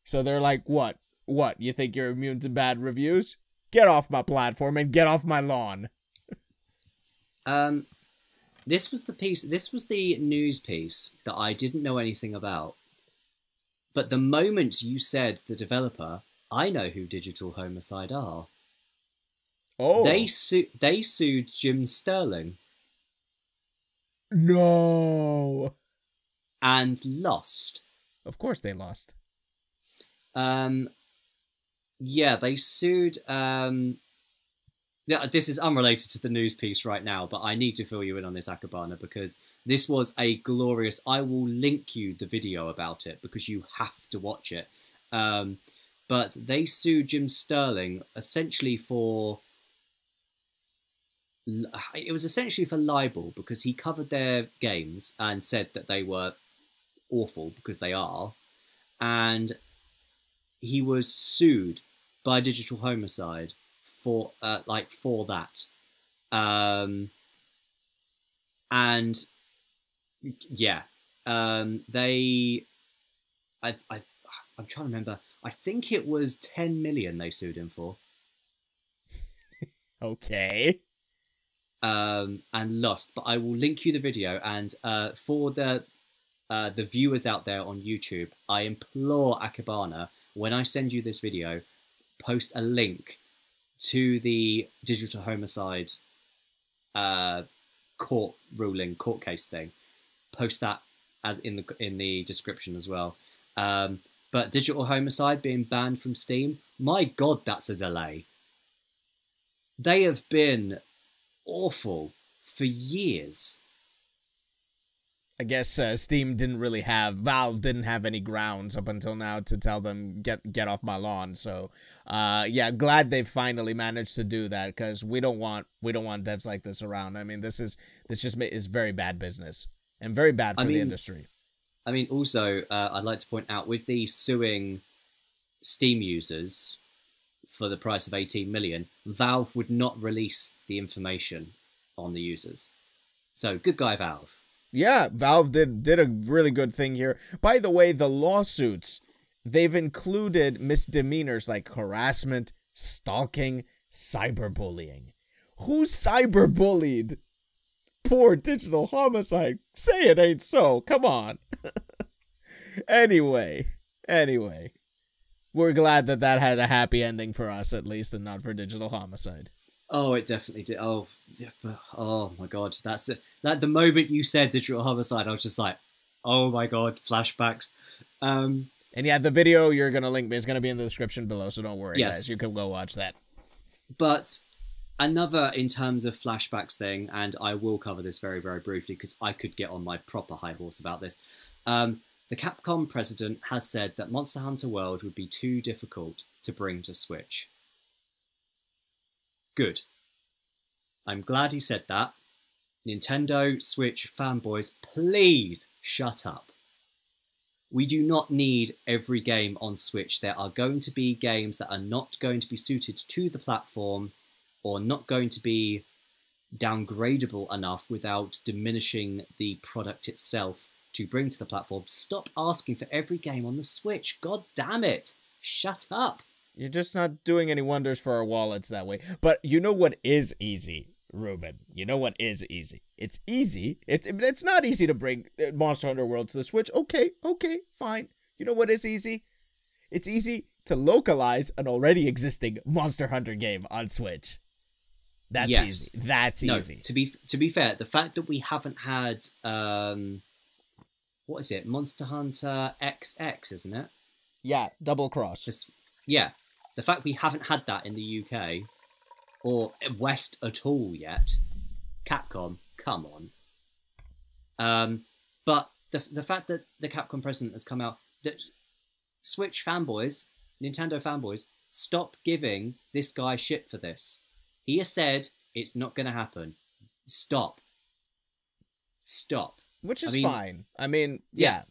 [SPEAKER 1] So they're like, what? What? You think you're immune to bad reviews? Get off my platform and get off my lawn.
[SPEAKER 2] This was the news piece that I didn't know anything about. But the moment you said the developer, I know who Digital Homicide are. Oh. They sued Jim Sterling.
[SPEAKER 1] No.
[SPEAKER 2] And lost.
[SPEAKER 1] Of course they lost.
[SPEAKER 2] Yeah, they sued. Yeah, this is unrelated to the news piece right now, but I need to fill you in on this, Akibana, because this was a glorious. I will link you the video about it because you have to watch it. But they sued Jim Sterling essentially for. It was essentially for libel because he covered their games and said that they were awful because they are, and he was sued by Digital Homicide for for that, and yeah, I'm trying to remember. I think it was 10 million they sued him for.
[SPEAKER 1] Okay.
[SPEAKER 2] And lost, but I will link you the video, and for the viewers out there on YouTube, I implore Akibana, when I send you this video, post a link to the Digital Homicide court case thing. Post that as in the description as well. But Digital Homicide being banned from Steam, my God, that's a delay. They have been awful for years.
[SPEAKER 1] I guess Valve didn't have any grounds up until now to tell them get off my lawn. So yeah, glad they finally managed to do that, because we don't want devs like this around. I mean, this is very bad business and very bad for the industry.
[SPEAKER 2] I mean, also I'd like to point out, with the suing Steam users, for the price of 18 million, Valve would not release the information on the users. So good guy, Valve.
[SPEAKER 1] Yeah, Valve did a really good thing here. By the way, the lawsuits, they've included misdemeanors like harassment, stalking, cyberbullying. Who cyberbullied poor Digital Homicide? Say it ain't so. Come on. Anyway. We're glad that had a happy ending for us, at least, and not for Digital Homicide.
[SPEAKER 2] Oh, it definitely did. Oh my god. That's it. Like the moment you said Digital Homicide, I was just like, oh my god, flashbacks.
[SPEAKER 1] And yeah, the video you're gonna link me is gonna be in the description below, so don't worry, guys. You can go watch that.
[SPEAKER 2] But another, in terms of flashbacks thing, and I will cover this very, very briefly because I could get on my proper high horse about this. The Capcom president has said that Monster Hunter World would be too difficult to bring to Switch. Good. I'm glad he said that. Nintendo Switch fanboys, please shut up. We do not need every game on Switch. There are going to be games that are not going to be suited to the platform or not going to be downgradable enough without diminishing the product itself to bring to the platform. Stop asking for every game on the Switch. God damn it. Shut up.
[SPEAKER 1] You're just not doing any wonders for our wallets that way. But you know what is easy, Ruben? You know what is easy? It's easy. It's not easy to bring Monster Hunter World to the Switch. Okay, fine. You know what is easy? It's easy to localize an already existing Monster Hunter game on Switch. That's easy. That's easy.
[SPEAKER 2] To be fair, the fact that we haven't had what is it? Monster Hunter XX, isn't it?
[SPEAKER 1] Yeah, Double Cross.
[SPEAKER 2] Yeah. The fact we haven't had that in the UK or West at all yet, Capcom, come on. But the fact that the Capcom president has come out, that Switch fanboys, Nintendo fanboys, stop giving this guy shit for this. He has said it's not going to happen. Stop.
[SPEAKER 1] Which is fine. I mean, yeah.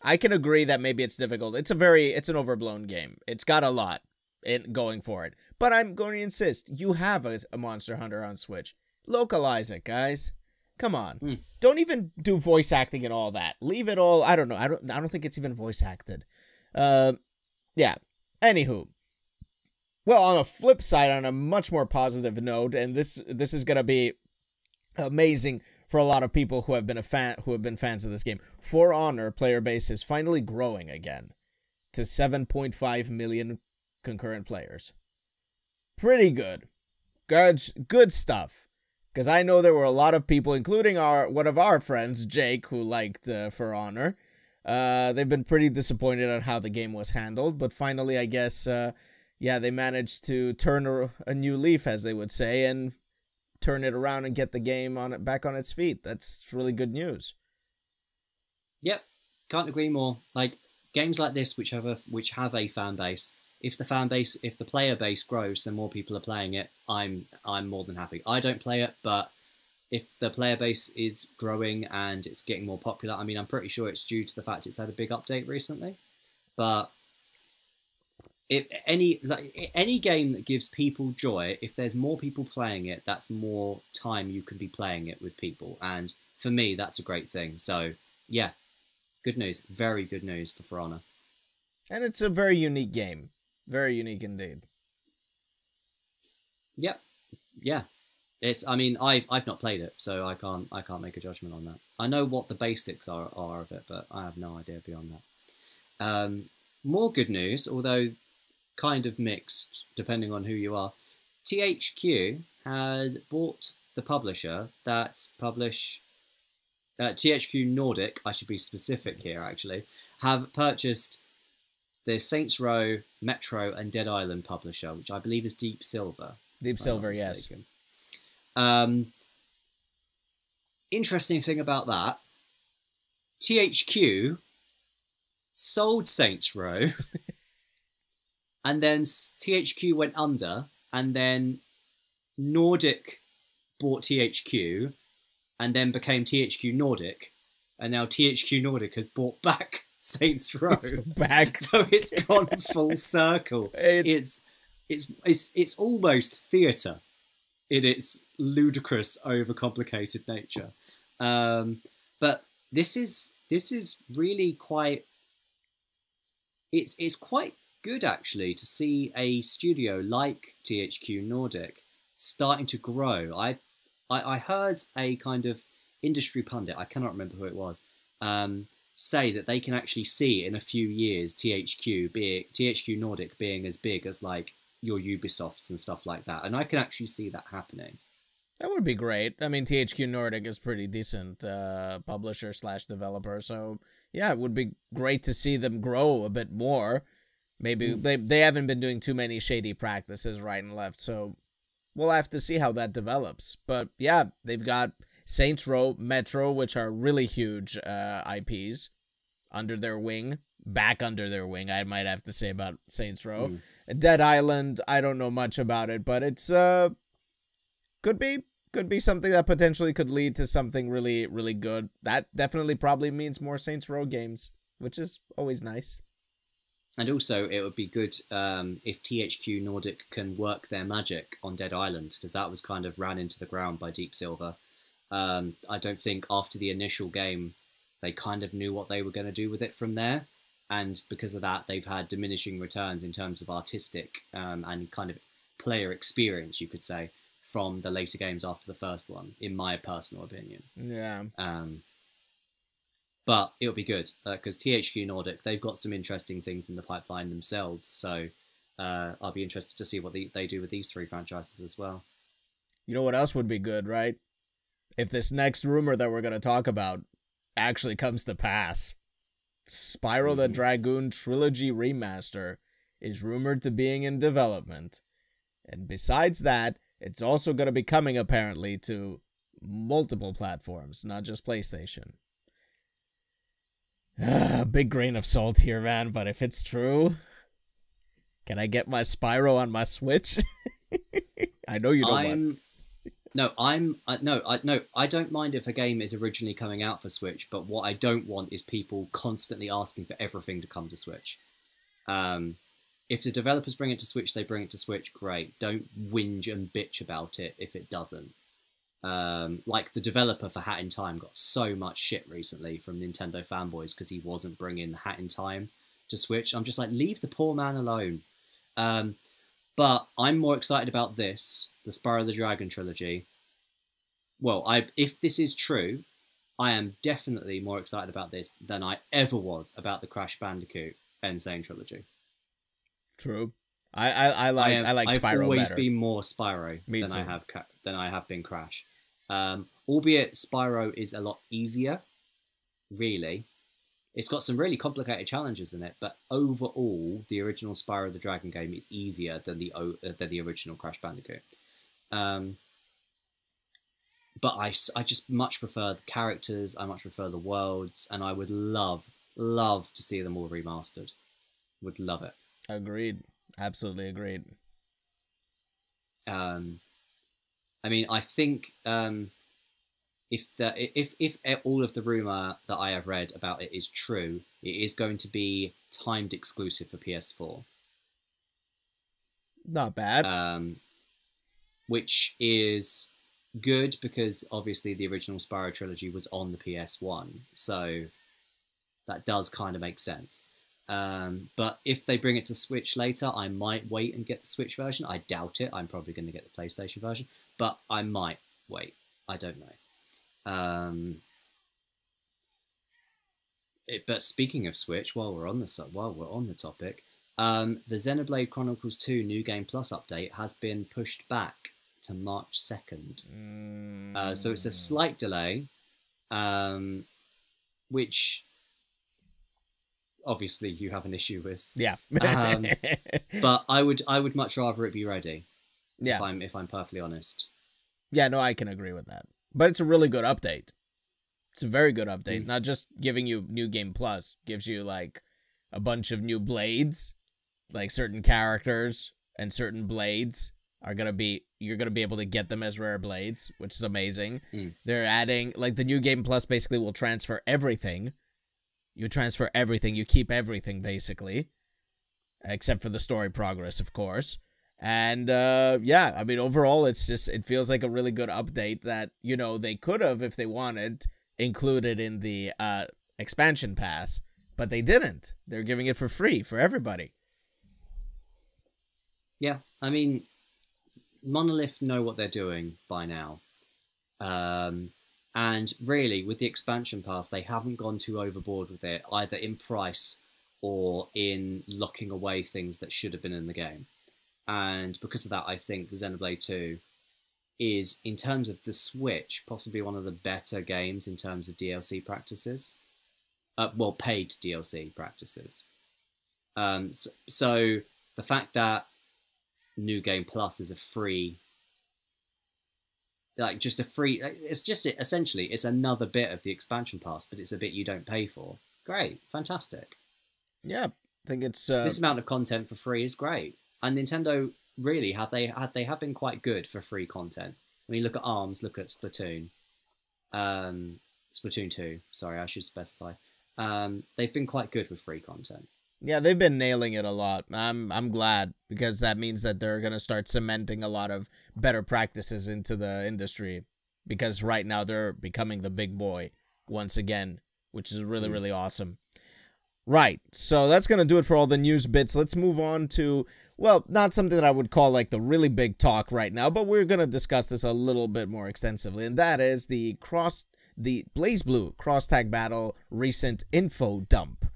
[SPEAKER 1] I can agree that maybe it's difficult. It's an overblown game. It's got a lot going for it. But I'm going to insist, you have a Monster Hunter on Switch. Localize it, guys. Come on. Don't even do voice acting and all that. Leave it all, I don't know. I don't think it's even voice acted. Yeah. Anywho. Well, on a flip side, on a much more positive note, and this is going to be amazing for a lot of people who have been fans of this game. For Honor player base is finally growing again to 7.5 million concurrent players. Pretty good. Good stuff. Because I know there were a lot of people, including one of our friends, Jake, who liked For Honor. They've been pretty disappointed on how the game was handled, but finally, I guess, yeah, they managed to turn a new leaf, as they would say, and turn it around and get the game back on its feet. That's really good news.
[SPEAKER 2] Yep, can't agree more. Like games like this, which have a fan base. If the player base grows, then more people are playing it. I'm more than happy. I don't play it, but if the player base is growing and it's getting more popular, I mean, I'm pretty sure it's due to the fact it's had a big update recently. But if any game that gives people joy, if there's more people playing it, that's more time you can be playing it with people. And for me, that's a great thing. So yeah, good news. Very good news for Honor.
[SPEAKER 1] And it's a very unique game. Very unique indeed.
[SPEAKER 2] Yep. Yeah. I mean, I've not played it, so I can't make a judgment on that. I know what the basics are of it, but I have no idea beyond that. More good news, although kind of mixed, depending on who you are. THQ has bought the publisher that publish... THQ Nordic, I should be specific here, actually, have purchased the Saints Row, Metro, and Dead Island publisher, which I believe is Deep Silver.
[SPEAKER 1] Deep Silver, yes.
[SPEAKER 2] Interesting thing about that, THQ sold Saints Row, and then THQ went under, and then Nordic bought THQ, and then became THQ Nordic, and now THQ Nordic has bought back Saints Row.
[SPEAKER 1] Back.
[SPEAKER 2] So it's gone full circle. it's almost theatre in its ludicrous, overcomplicated nature. But this is really quite. It's quite good actually to see a studio like THQ Nordic starting to grow. I heard a kind of industry pundit, I cannot remember who it was, say that they can actually see in a few years THQ Nordic being as big as like your Ubisofts and stuff like that, and I can actually see that happening.
[SPEAKER 1] That would be great. I mean, THQ Nordic is pretty decent publisher / developer, so yeah, it would be great to see them grow a bit more. Maybe they haven't been doing too many shady practices right and left, so we'll have to see how that develops. But yeah, they've got Saints Row, Metro, which are really huge IPs under their wing. Back under their wing, I might have to say about Saints Row. Dead Island, I don't know much about it, but it's could be something that potentially could lead to something really, really good. That definitely probably means more Saints Row games, which is always nice.
[SPEAKER 2] And also, it would be good if THQ Nordic can work their magic on Dead Island, because that was kind of ran into the ground by Deep Silver. I don't think after the initial game, they kind of knew what they were going to do with it from there. And because of that, they've had diminishing returns in terms of artistic and kind of player experience, you could say, from the later games after the first one, in my personal opinion.
[SPEAKER 1] Yeah.
[SPEAKER 2] But it'll be good, because THQ Nordic, they've got some interesting things in the pipeline themselves. So I'll be interested to see what they do with these 3 franchises as well.
[SPEAKER 1] You know what else would be good, right? If this next rumor that we're going to talk about actually comes to pass. Spyro the Dragoon Trilogy Remaster is rumored to being in development. And besides that, it's also going to be coming apparently to multiple platforms, not just PlayStation. Big grain of salt here, man, but if it's true, can I get my Spyro on my Switch? I know you don't want.
[SPEAKER 2] I don't mind if a game is originally coming out for Switch, but what I don't want is people constantly asking for everything to come to Switch. If the developers bring it to Switch, they bring it to Switch, great. Don't whinge and bitch about it if it doesn't. Like the developer for Hat in Time got so much shit recently from Nintendo fanboys because he wasn't bringing Hat in Time to Switch. I'm just like, leave the poor man alone. But I'm more excited about this, the Spyro the Dragon trilogy. Well, if this is true, I am definitely more excited about this than I ever was about the Crash Bandicoot Insane trilogy.
[SPEAKER 1] True. I like Spyro better.
[SPEAKER 2] I've always been more Spyro than I have been Crash. Albeit Spyro is a lot easier, really. It's got some really complicated challenges in it, but overall, the original Spyro the Dragon game is easier than the original Crash Bandicoot. But I just much prefer the characters, I much prefer the worlds, and I would love to see them all remastered. Would love it.
[SPEAKER 1] Agreed. Absolutely agreed.
[SPEAKER 2] I mean, I think if all of the rumor that I have read about it is true, it is going to be timed exclusive for PS4.
[SPEAKER 1] Not bad.
[SPEAKER 2] Which is good because obviously the original Spyro trilogy was on the PS1, so that does kind of make sense. But if they bring it to Switch later, I might wait and get the Switch version. I doubt it. I'm probably going to get the PlayStation version, but I might wait. I don't know. But speaking of Switch, while we're on the topic, the Xenoblade Chronicles 2 New Game Plus update has been pushed back to March 2nd. So it's a slight delay, which obviously you have an issue with.
[SPEAKER 1] Yeah.
[SPEAKER 2] But I would much rather it be ready.
[SPEAKER 1] Yeah.
[SPEAKER 2] If I'm perfectly honest.
[SPEAKER 1] Yeah, no, I can agree with that. But it's a really good update. It's a very good update. Not just giving you New Game Plus, gives you like a bunch of new blades, like certain characters and certain blades you're gonna be able to get them as rare blades, which is amazing. They're adding, like, the New Game Plus basically will transfer everything. You transfer everything, you keep everything basically, except for the story progress, of course. And yeah, I mean, overall, it feels like a really good update that, you know, they could have, if they wanted, included in the expansion pass, but they didn't. They're giving it for free for everybody.
[SPEAKER 2] Yeah, I mean, Monolith know what they're doing by now. And really, with the expansion pass, they haven't gone too overboard with it, either in price or in locking away things that should have been in the game. And because of that, I think Xenoblade 2 is, in terms of the Switch, possibly one of the better games in terms of DLC practices. Well, paid DLC practices. So the fact that New Game Plus is a free, like just a free, it's just essentially it's another bit of the expansion pass, but it's a bit you don't pay for. Great, fantastic.
[SPEAKER 1] Yeah, I think it's
[SPEAKER 2] this amount of content for free is great, and Nintendo really have been quite good for free content. When you look at ARMS, look at Splatoon, Splatoon 2. Sorry, I should specify. They've been quite good with free content.
[SPEAKER 1] Yeah, they've been nailing it a lot. I'm glad, because that means that they're going to start cementing a lot of better practices into the industry, because right now they're becoming the big boy once again, which is really, really awesome. Right, so that's going to do it for all the news bits. Let's move on to, well, not something that I would call like the really big talk right now, but we're going to discuss this a little bit more extensively, and that is the BlazBlue Crosstag Battle recent info dump,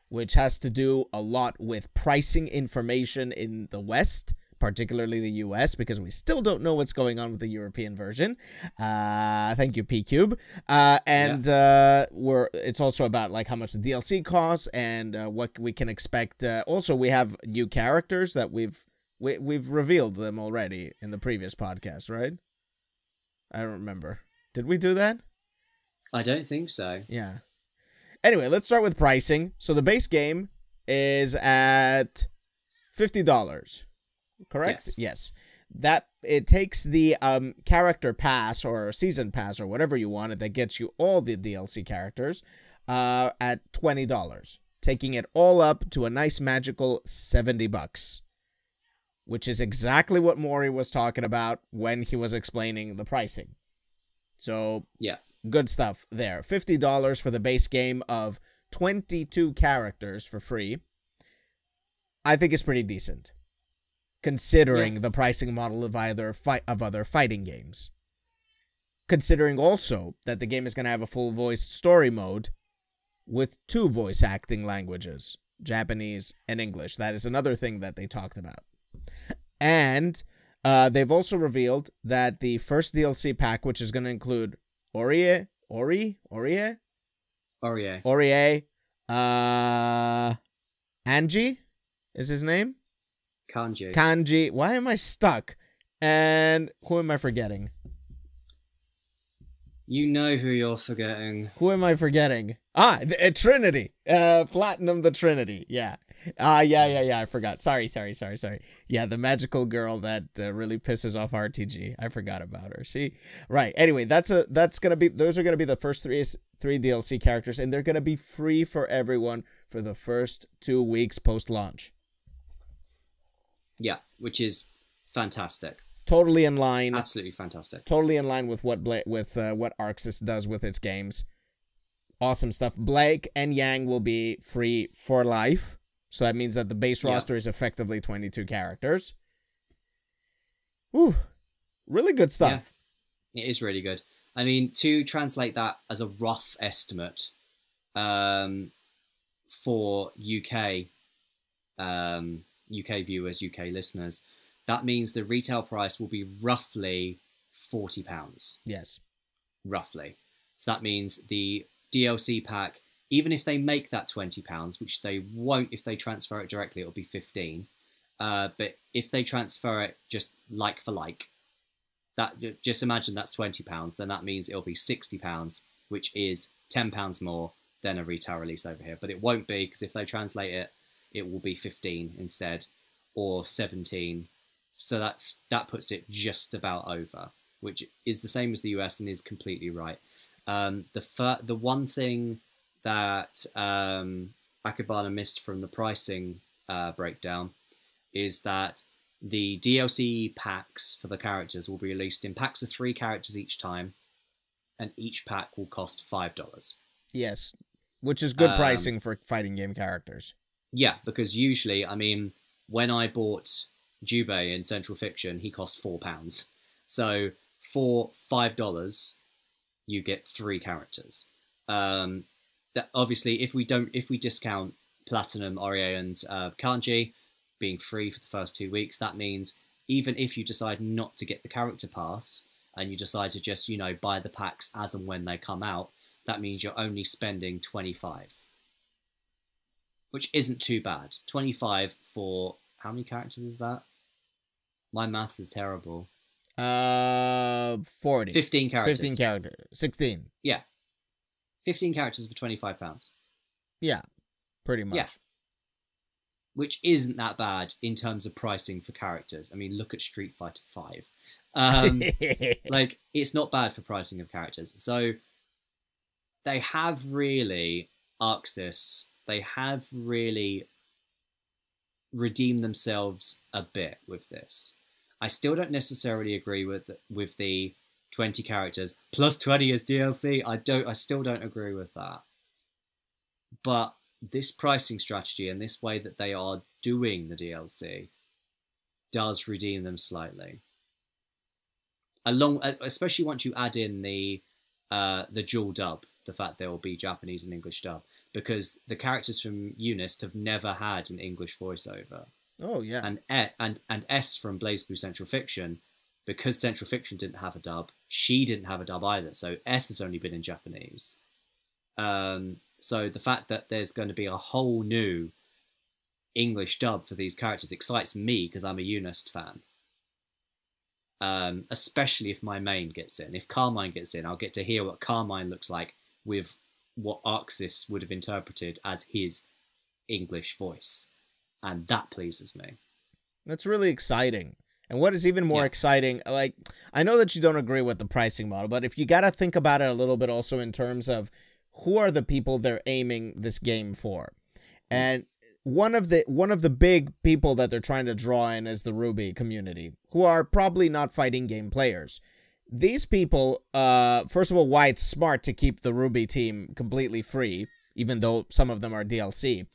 [SPEAKER 1] which has to do a lot with pricing information in the West, particularly the US, because we still don't know what's going on with the European version. Thank you, P-Cube. It's also about like how much the DLC costs and what we can expect. Also, we have new characters that we've revealed them already in the previous podcast, right? I don't remember. Did we do that?
[SPEAKER 2] I don't think so.
[SPEAKER 1] Yeah. Anyway, let's start with pricing. So the base game is at $50. Correct? Yes. That it takes the character pass or season pass or whatever you want, that gets you all the DLC characters at $20, taking it all up to a nice magical $70, which is exactly what Maury was talking about when he was explaining the pricing. So yeah, good stuff there. $50 for the base game of 22 characters for free, I think is pretty decent, considering the pricing model of other fighting games. Considering also that the game is going to have a full voice story mode with 2 voice acting languages, Japanese and English. That is another thing that they talked about. And they've also revealed that the first DLC pack, which is going to include Orie, Anji is his name? Kanji. Why am I stuck? And who am I forgetting?
[SPEAKER 2] You know who you're forgetting.
[SPEAKER 1] Who am I forgetting? Trinity. Platinum the Trinity. Yeah. Yeah. I forgot. Sorry. Yeah, the magical girl that really pisses off RTG. I forgot about her. See? Right. Anyway, those are gonna be the first three DLC characters, and they're gonna be free for everyone for the first 2 weeks post-launch.
[SPEAKER 2] Yeah, which is fantastic.
[SPEAKER 1] Totally in line.
[SPEAKER 2] Absolutely fantastic.
[SPEAKER 1] Totally in line with what ArcSys does with its games. Awesome stuff. Blake and Yang will be free for life. So that means that the base roster is effectively 22 characters. Whew. Really good stuff.
[SPEAKER 2] Yeah, it is really good. I mean, to translate that as a rough estimate for UK viewers, UK listeners, that means the retail price will be roughly £40.
[SPEAKER 1] Yes.
[SPEAKER 2] Roughly. So that means the DLC pack, even if they make that £20, which they won't if they transfer it directly, it'll be 15. But if they transfer it just like for like, just imagine that's £20, then that means it'll be £60, which is £10 more than a retail release over here. But it won't be, because if they translate it, it will be 15 instead, or 17. So that puts it just about over, which is the same as the US and is completely right. The one thing that Akibana missed from the pricing breakdown is that the DLC packs for the characters will be released in packs of 3 characters each time, and each pack will cost $5.
[SPEAKER 1] Yes, which is good pricing for fighting game characters.
[SPEAKER 2] Yeah, because usually, I mean, when I bought Jubei in Central Fiction, he cost £4. So for $5, you get 3 characters. That obviously, if we discount Platinum, Orie, and Kanji being free for the first 2 weeks, that means even if you decide not to get the character pass and you decide to just, you know, buy the packs as and when they come out, that means you're only spending $25, which isn't too bad. $25 for how many characters is that? My maths is terrible.
[SPEAKER 1] 40.
[SPEAKER 2] 15 characters.
[SPEAKER 1] 15 characters. 16.
[SPEAKER 2] Yeah. 15 characters for £25.
[SPEAKER 1] Yeah, pretty much.
[SPEAKER 2] Yeah. Which isn't that bad in terms of pricing for characters. I mean, look at Street Fighter 5. Like, it's not bad for pricing of characters. So they have really, Arxis, they have really redeemed themselves a bit with this. I still don't necessarily agree with the 20 characters plus 20 as DLC. I still don't agree with that. But this pricing strategy and this way that they are doing the DLC does redeem them slightly. Especially once you add in the dual dub, the fact there will be Japanese and English dub, because the characters from Eunice have never had an English voiceover.
[SPEAKER 1] Oh yeah.
[SPEAKER 2] And S from BlazBlue Central Fiction, because Central Fiction didn't have a dub, she didn't have a dub either. So S has only been in Japanese. So the fact that there's going to be a whole new English dub for these characters excites me because I'm a Eunice fan. Especially if my main gets in. If Carmine gets in, I'll get to hear what Carmine looks like with what Arxis would have interpreted as his English voice. And that pleases me.
[SPEAKER 1] That's really exciting. And what is even more exciting, like, I know that you don't agree with the pricing model, but if you got to think about it a little bit also in terms of who are the people they're aiming this game for. And one of the big people that they're trying to draw in is the Ruby community, who are probably not fighting game players. These people, first of all, why it's smart to keep the Ruby team completely free, even though some of them are DLC,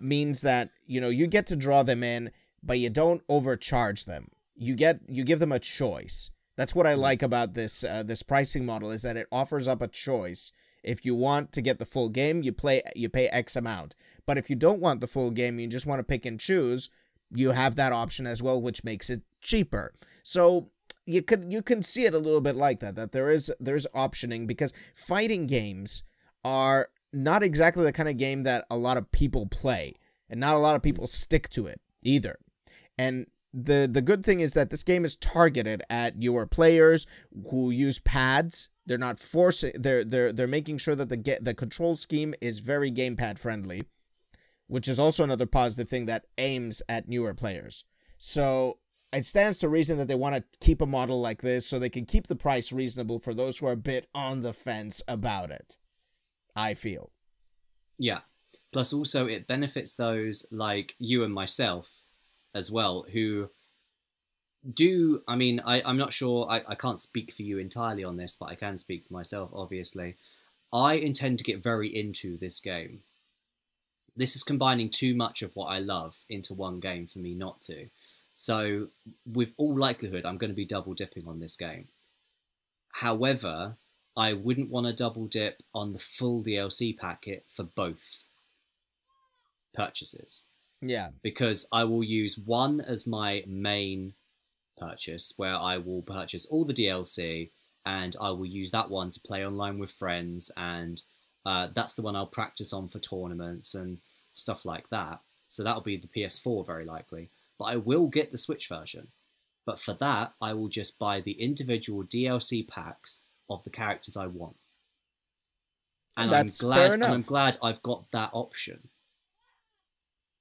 [SPEAKER 1] means that, you know, you get to draw them in, but you don't overcharge them. You give them a choice. That's what I like about this pricing model, is that it offers up a choice. If you want to get the full game, you pay X amount. But if you don't want the full game, you just want to pick and choose, you have that option as well, which makes it cheaper. So you can see it a little bit like that there's optioning, because fighting games are not exactly the kind of game that a lot of people play, and not a lot of people stick to it either. And the good thing is that this game is targeted at your players who use pads. They're not forcing. They're making sure that the control scheme is very gamepad friendly, which is also another positive thing that aims at newer players. So it stands to reason that they want to keep a model like this so they can keep the price reasonable for those who are a bit on the fence about it, I feel.
[SPEAKER 2] Yeah. Plus also it benefits those like you and myself as well, who do, I mean, I'm not sure, I can't speak for you entirely on this, but I can speak for myself, obviously. I intend to get very into this game. This is combining too much of what I love into one game for me not to. So, with all likelihood, I'm going to be double dipping on this game. However, I wouldn't want to double dip on the full DLC packet for both purchases.
[SPEAKER 1] Yeah.
[SPEAKER 2] Because I will use one as my main purchase, where I will purchase all the DLC, and I will use that one to play online with friends, and that's the one I'll practice on for tournaments and stuff like that. So that'll be the PS4 very likely. But I will get the Switch version. But for that, I will just buy the individual DLC packs of the characters I want. And
[SPEAKER 1] that's fair enough.
[SPEAKER 2] And I'm glad I've got that option.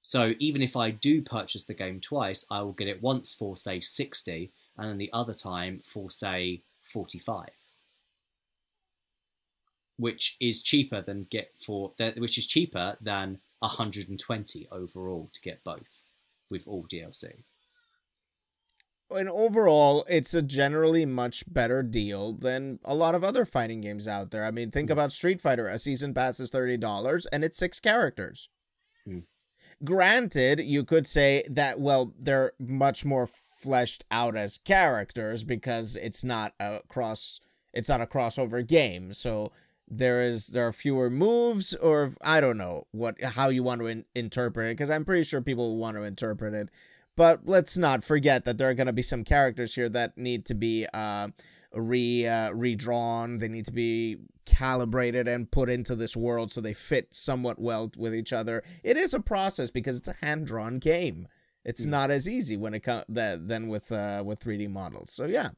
[SPEAKER 2] So even if I do purchase the game twice, I will get it once for, say, 60, and then the other time for, say, 45. Which is cheaper than 120 overall to get both with all DLC.
[SPEAKER 1] And overall, it's a generally much better deal than a lot of other fighting games out there. I mean, think about Street Fighter. A season pass is $30, and it's 6 characters.
[SPEAKER 2] Mm.
[SPEAKER 1] Granted, you could say that, well, they're much more fleshed out as characters because it's not a crossover game. So there are fewer moves, or I don't know how you want to interpret it, because I'm pretty sure people will want to interpret it. But let's not forget that there are going to be some characters here that need to be redrawn. They need to be calibrated and put into this world so they fit somewhat well with each other. It is a process because it's a hand-drawn game. It's not as easy when it than with 3D models. So yeah,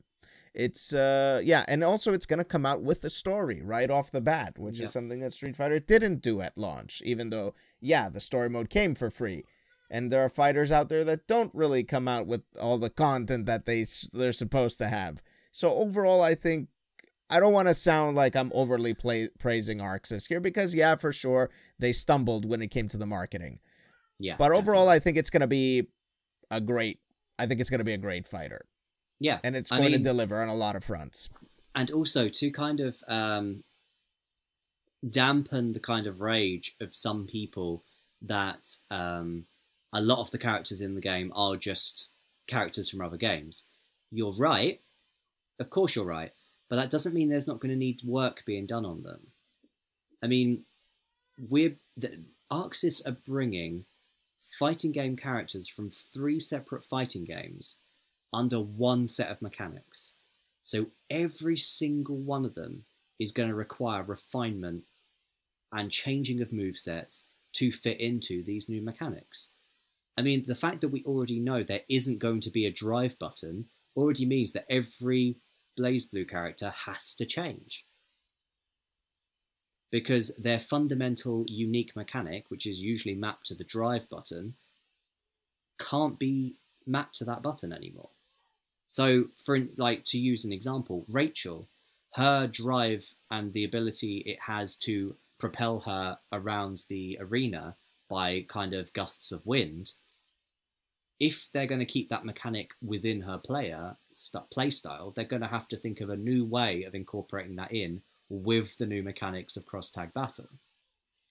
[SPEAKER 1] it's and also it's gonna come out with the story right off the bat, which is something that Street Fighter didn't do at launch. Even though the story mode came for free. And there are fighters out there that don't really come out with all the content that they're supposed to have. So overall, I think, I don't want to sound like I'm overly praising Arxis here, because for sure, they stumbled when it came to the marketing. Yeah. But overall, definitely. I think it's going to be a great fighter. Yeah. And it's going to deliver on a lot of fronts.
[SPEAKER 2] And also to kind of dampen the kind of rage of some people that a lot of the characters in the game are just characters from other games. You're right. Of course you're right. But that doesn't mean there's not going to need work being done on them. I mean, Arxis are bringing fighting game characters from 3 separate fighting games under one set of mechanics. So every single one of them is going to require refinement and changing of movesets to fit into these new mechanics. I mean, the fact that we already know there isn't going to be a drive button already means that every BlazBlue character has to change. Because their fundamental unique mechanic, which is usually mapped to the drive button, can't be mapped to that button anymore. So, to use an example, Rachel, her drive and the ability it has to propel her around the arena by kind of gusts of wind, if they're going to keep that mechanic within her playstyle, they're going to have to think of a new way of incorporating that in with the new mechanics of Crosstag Battle.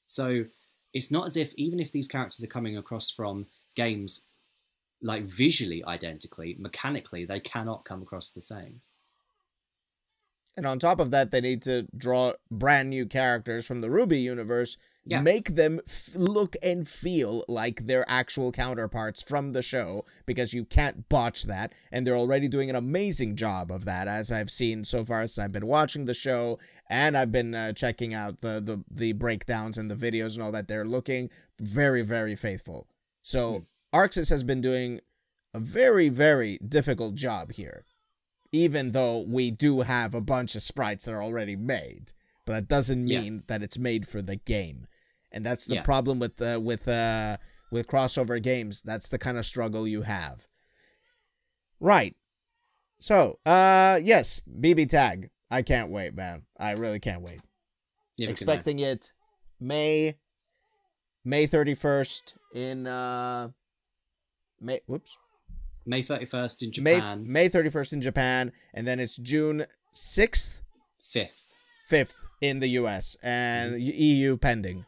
[SPEAKER 2] So it's not as if, even if these characters are coming across from games like visually identically, mechanically, they cannot come across the same.
[SPEAKER 1] And on top of that, they need to draw brand new characters from the Ruby universe, make them look and feel like their actual counterparts from the show, because you can't botch that, and they're already doing an amazing job of that, as I've seen so far as I've been watching the show, and I've been checking out the breakdowns and the videos and all that. They're looking very, very faithful. So Arxis has been doing a very, very difficult job here, even though we do have a bunch of sprites that are already made. But that doesn't mean that it's made for the game. And that's the problem with crossover games. That's the kind of struggle you have. Right. So, yes, BBTAG. I can't wait, man. I really can't wait. Expecting it May 31st in May
[SPEAKER 2] 31st in Japan.
[SPEAKER 1] May 31st in Japan, and then it's June 6th? 5th in the US, and EU pending.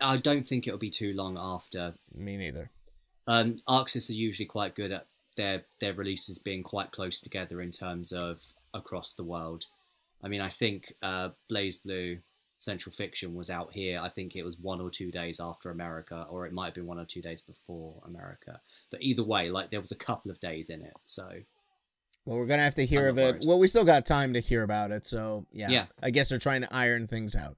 [SPEAKER 2] I don't think it'll be too long after.
[SPEAKER 1] Me neither.
[SPEAKER 2] Arxis are usually quite good at their releases being quite close together in terms of across the world. I mean, I think BlazBlue Central Fiction was out here. I think it was 1 or 2 days after America, or it might have been 1 or 2 days before America. But either way, there was a couple of days in it, so...
[SPEAKER 1] Well, we're going to have to hear of it. Well, we still got time to hear about it, so yeah. I guess they're trying to iron things out.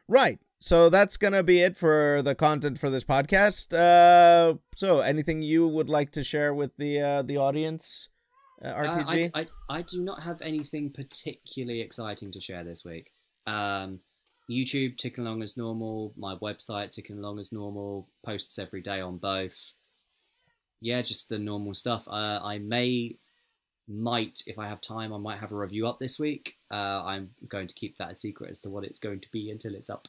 [SPEAKER 1] Right. So that's going to be it for the content for this podcast. So anything you would like to share with the audience, RTG?
[SPEAKER 2] I do not have anything particularly exciting to share this week. YouTube ticking along as normal. My website ticking along as normal. Posts every day on both. Yeah, just the normal stuff. I might, if I have time, I might have a review up this week. I'm going to keep that a secret as to what it's going to be until it's up.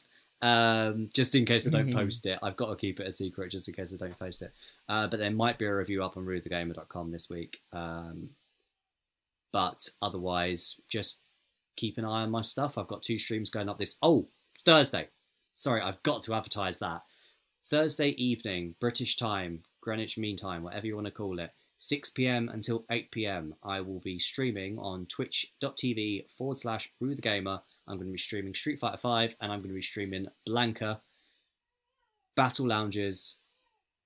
[SPEAKER 2] Just in case I don't post it. I've got to keep it a secret just in case I don't post it. But there might be a review up on rudethegamer.com this week. But otherwise, just keep an eye on my stuff. I've got 2 streams going up this... Oh, Thursday. Sorry, I've got to advertise that. Thursday evening, British time, Greenwich Mean Time, whatever you want to call it, 6 p.m. until 8 p.m. I will be streaming on twitch.tv/RudeTheGamer. I'm going to be streaming Street Fighter 5 and I'm going to be streaming Blanca Battle Lounges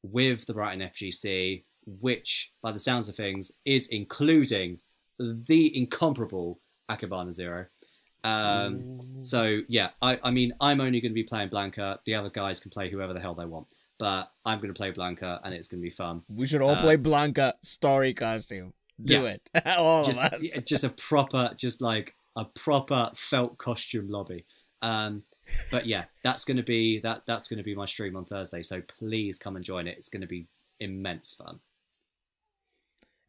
[SPEAKER 2] with the Brighton FGC, which, by the sounds of things, is including the incomparable AkibanaZero. So, yeah, I mean, I'm only going to be playing Blanca. The other guys can play whoever the hell they want. But I'm going to play Blanca, and it's going to be fun.
[SPEAKER 1] We should all play Blanca story costume. Do it. All of us.
[SPEAKER 2] Just a proper, just like a proper felt costume lobby. But yeah, that's going to be that's going to be my stream on Thursday. So please come and join it. It's going to be immense fun.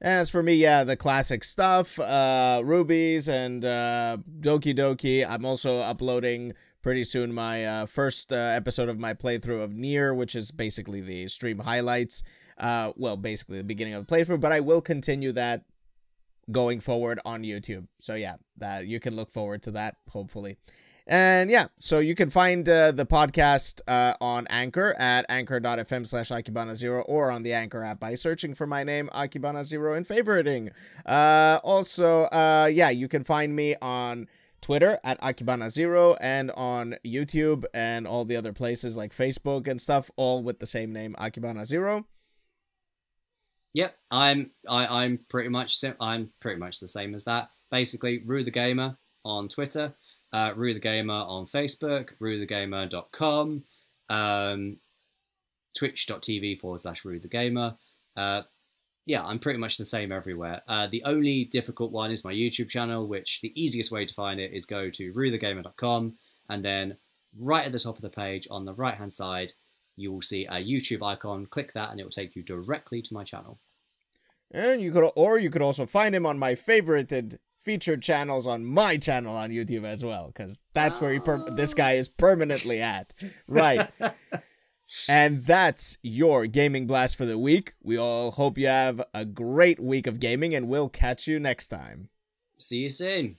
[SPEAKER 1] As for me, yeah, the classic stuff, Rubies and Doki Doki. I'm also uploading pretty soon my first episode of my playthrough of Nier, which is basically the stream highlights. Well, basically the beginning of the playthrough, but I will continue that going forward on YouTube. So yeah, that you can look forward to that, hopefully. And yeah, so you can find the podcast on Anchor at anchor.fm/AkibanaZero or on the Anchor app by searching for my name, AkibanaZero, and favoriting. Also, yeah, you can find me on Twitter at AkibanaZero and on YouTube and all the other places like Facebook and stuff, all with the same name, AkibanaZero.
[SPEAKER 2] Yep, I'm pretty much the same as that. Basically, Rue the Gamer on Twitter, Rue the Gamer on Facebook, ruethegamer.com, twitch.tv/Rue the Gamer. Yeah, I'm pretty much the same everywhere. The only difficult one is my YouTube channel, which the easiest way to find it is go to ruethegamer.com, and then right at the top of the page on the right hand side you will see a YouTube icon. Click that and it will take you directly to my channel.
[SPEAKER 1] And you could also find him on my favorited featured channels on my channel on YouTube as well, because that's where this guy is permanently at. Right. And that's your Gaming Blast for the week. We all hope you have a great week of gaming, and we'll catch you next time.
[SPEAKER 2] See you soon.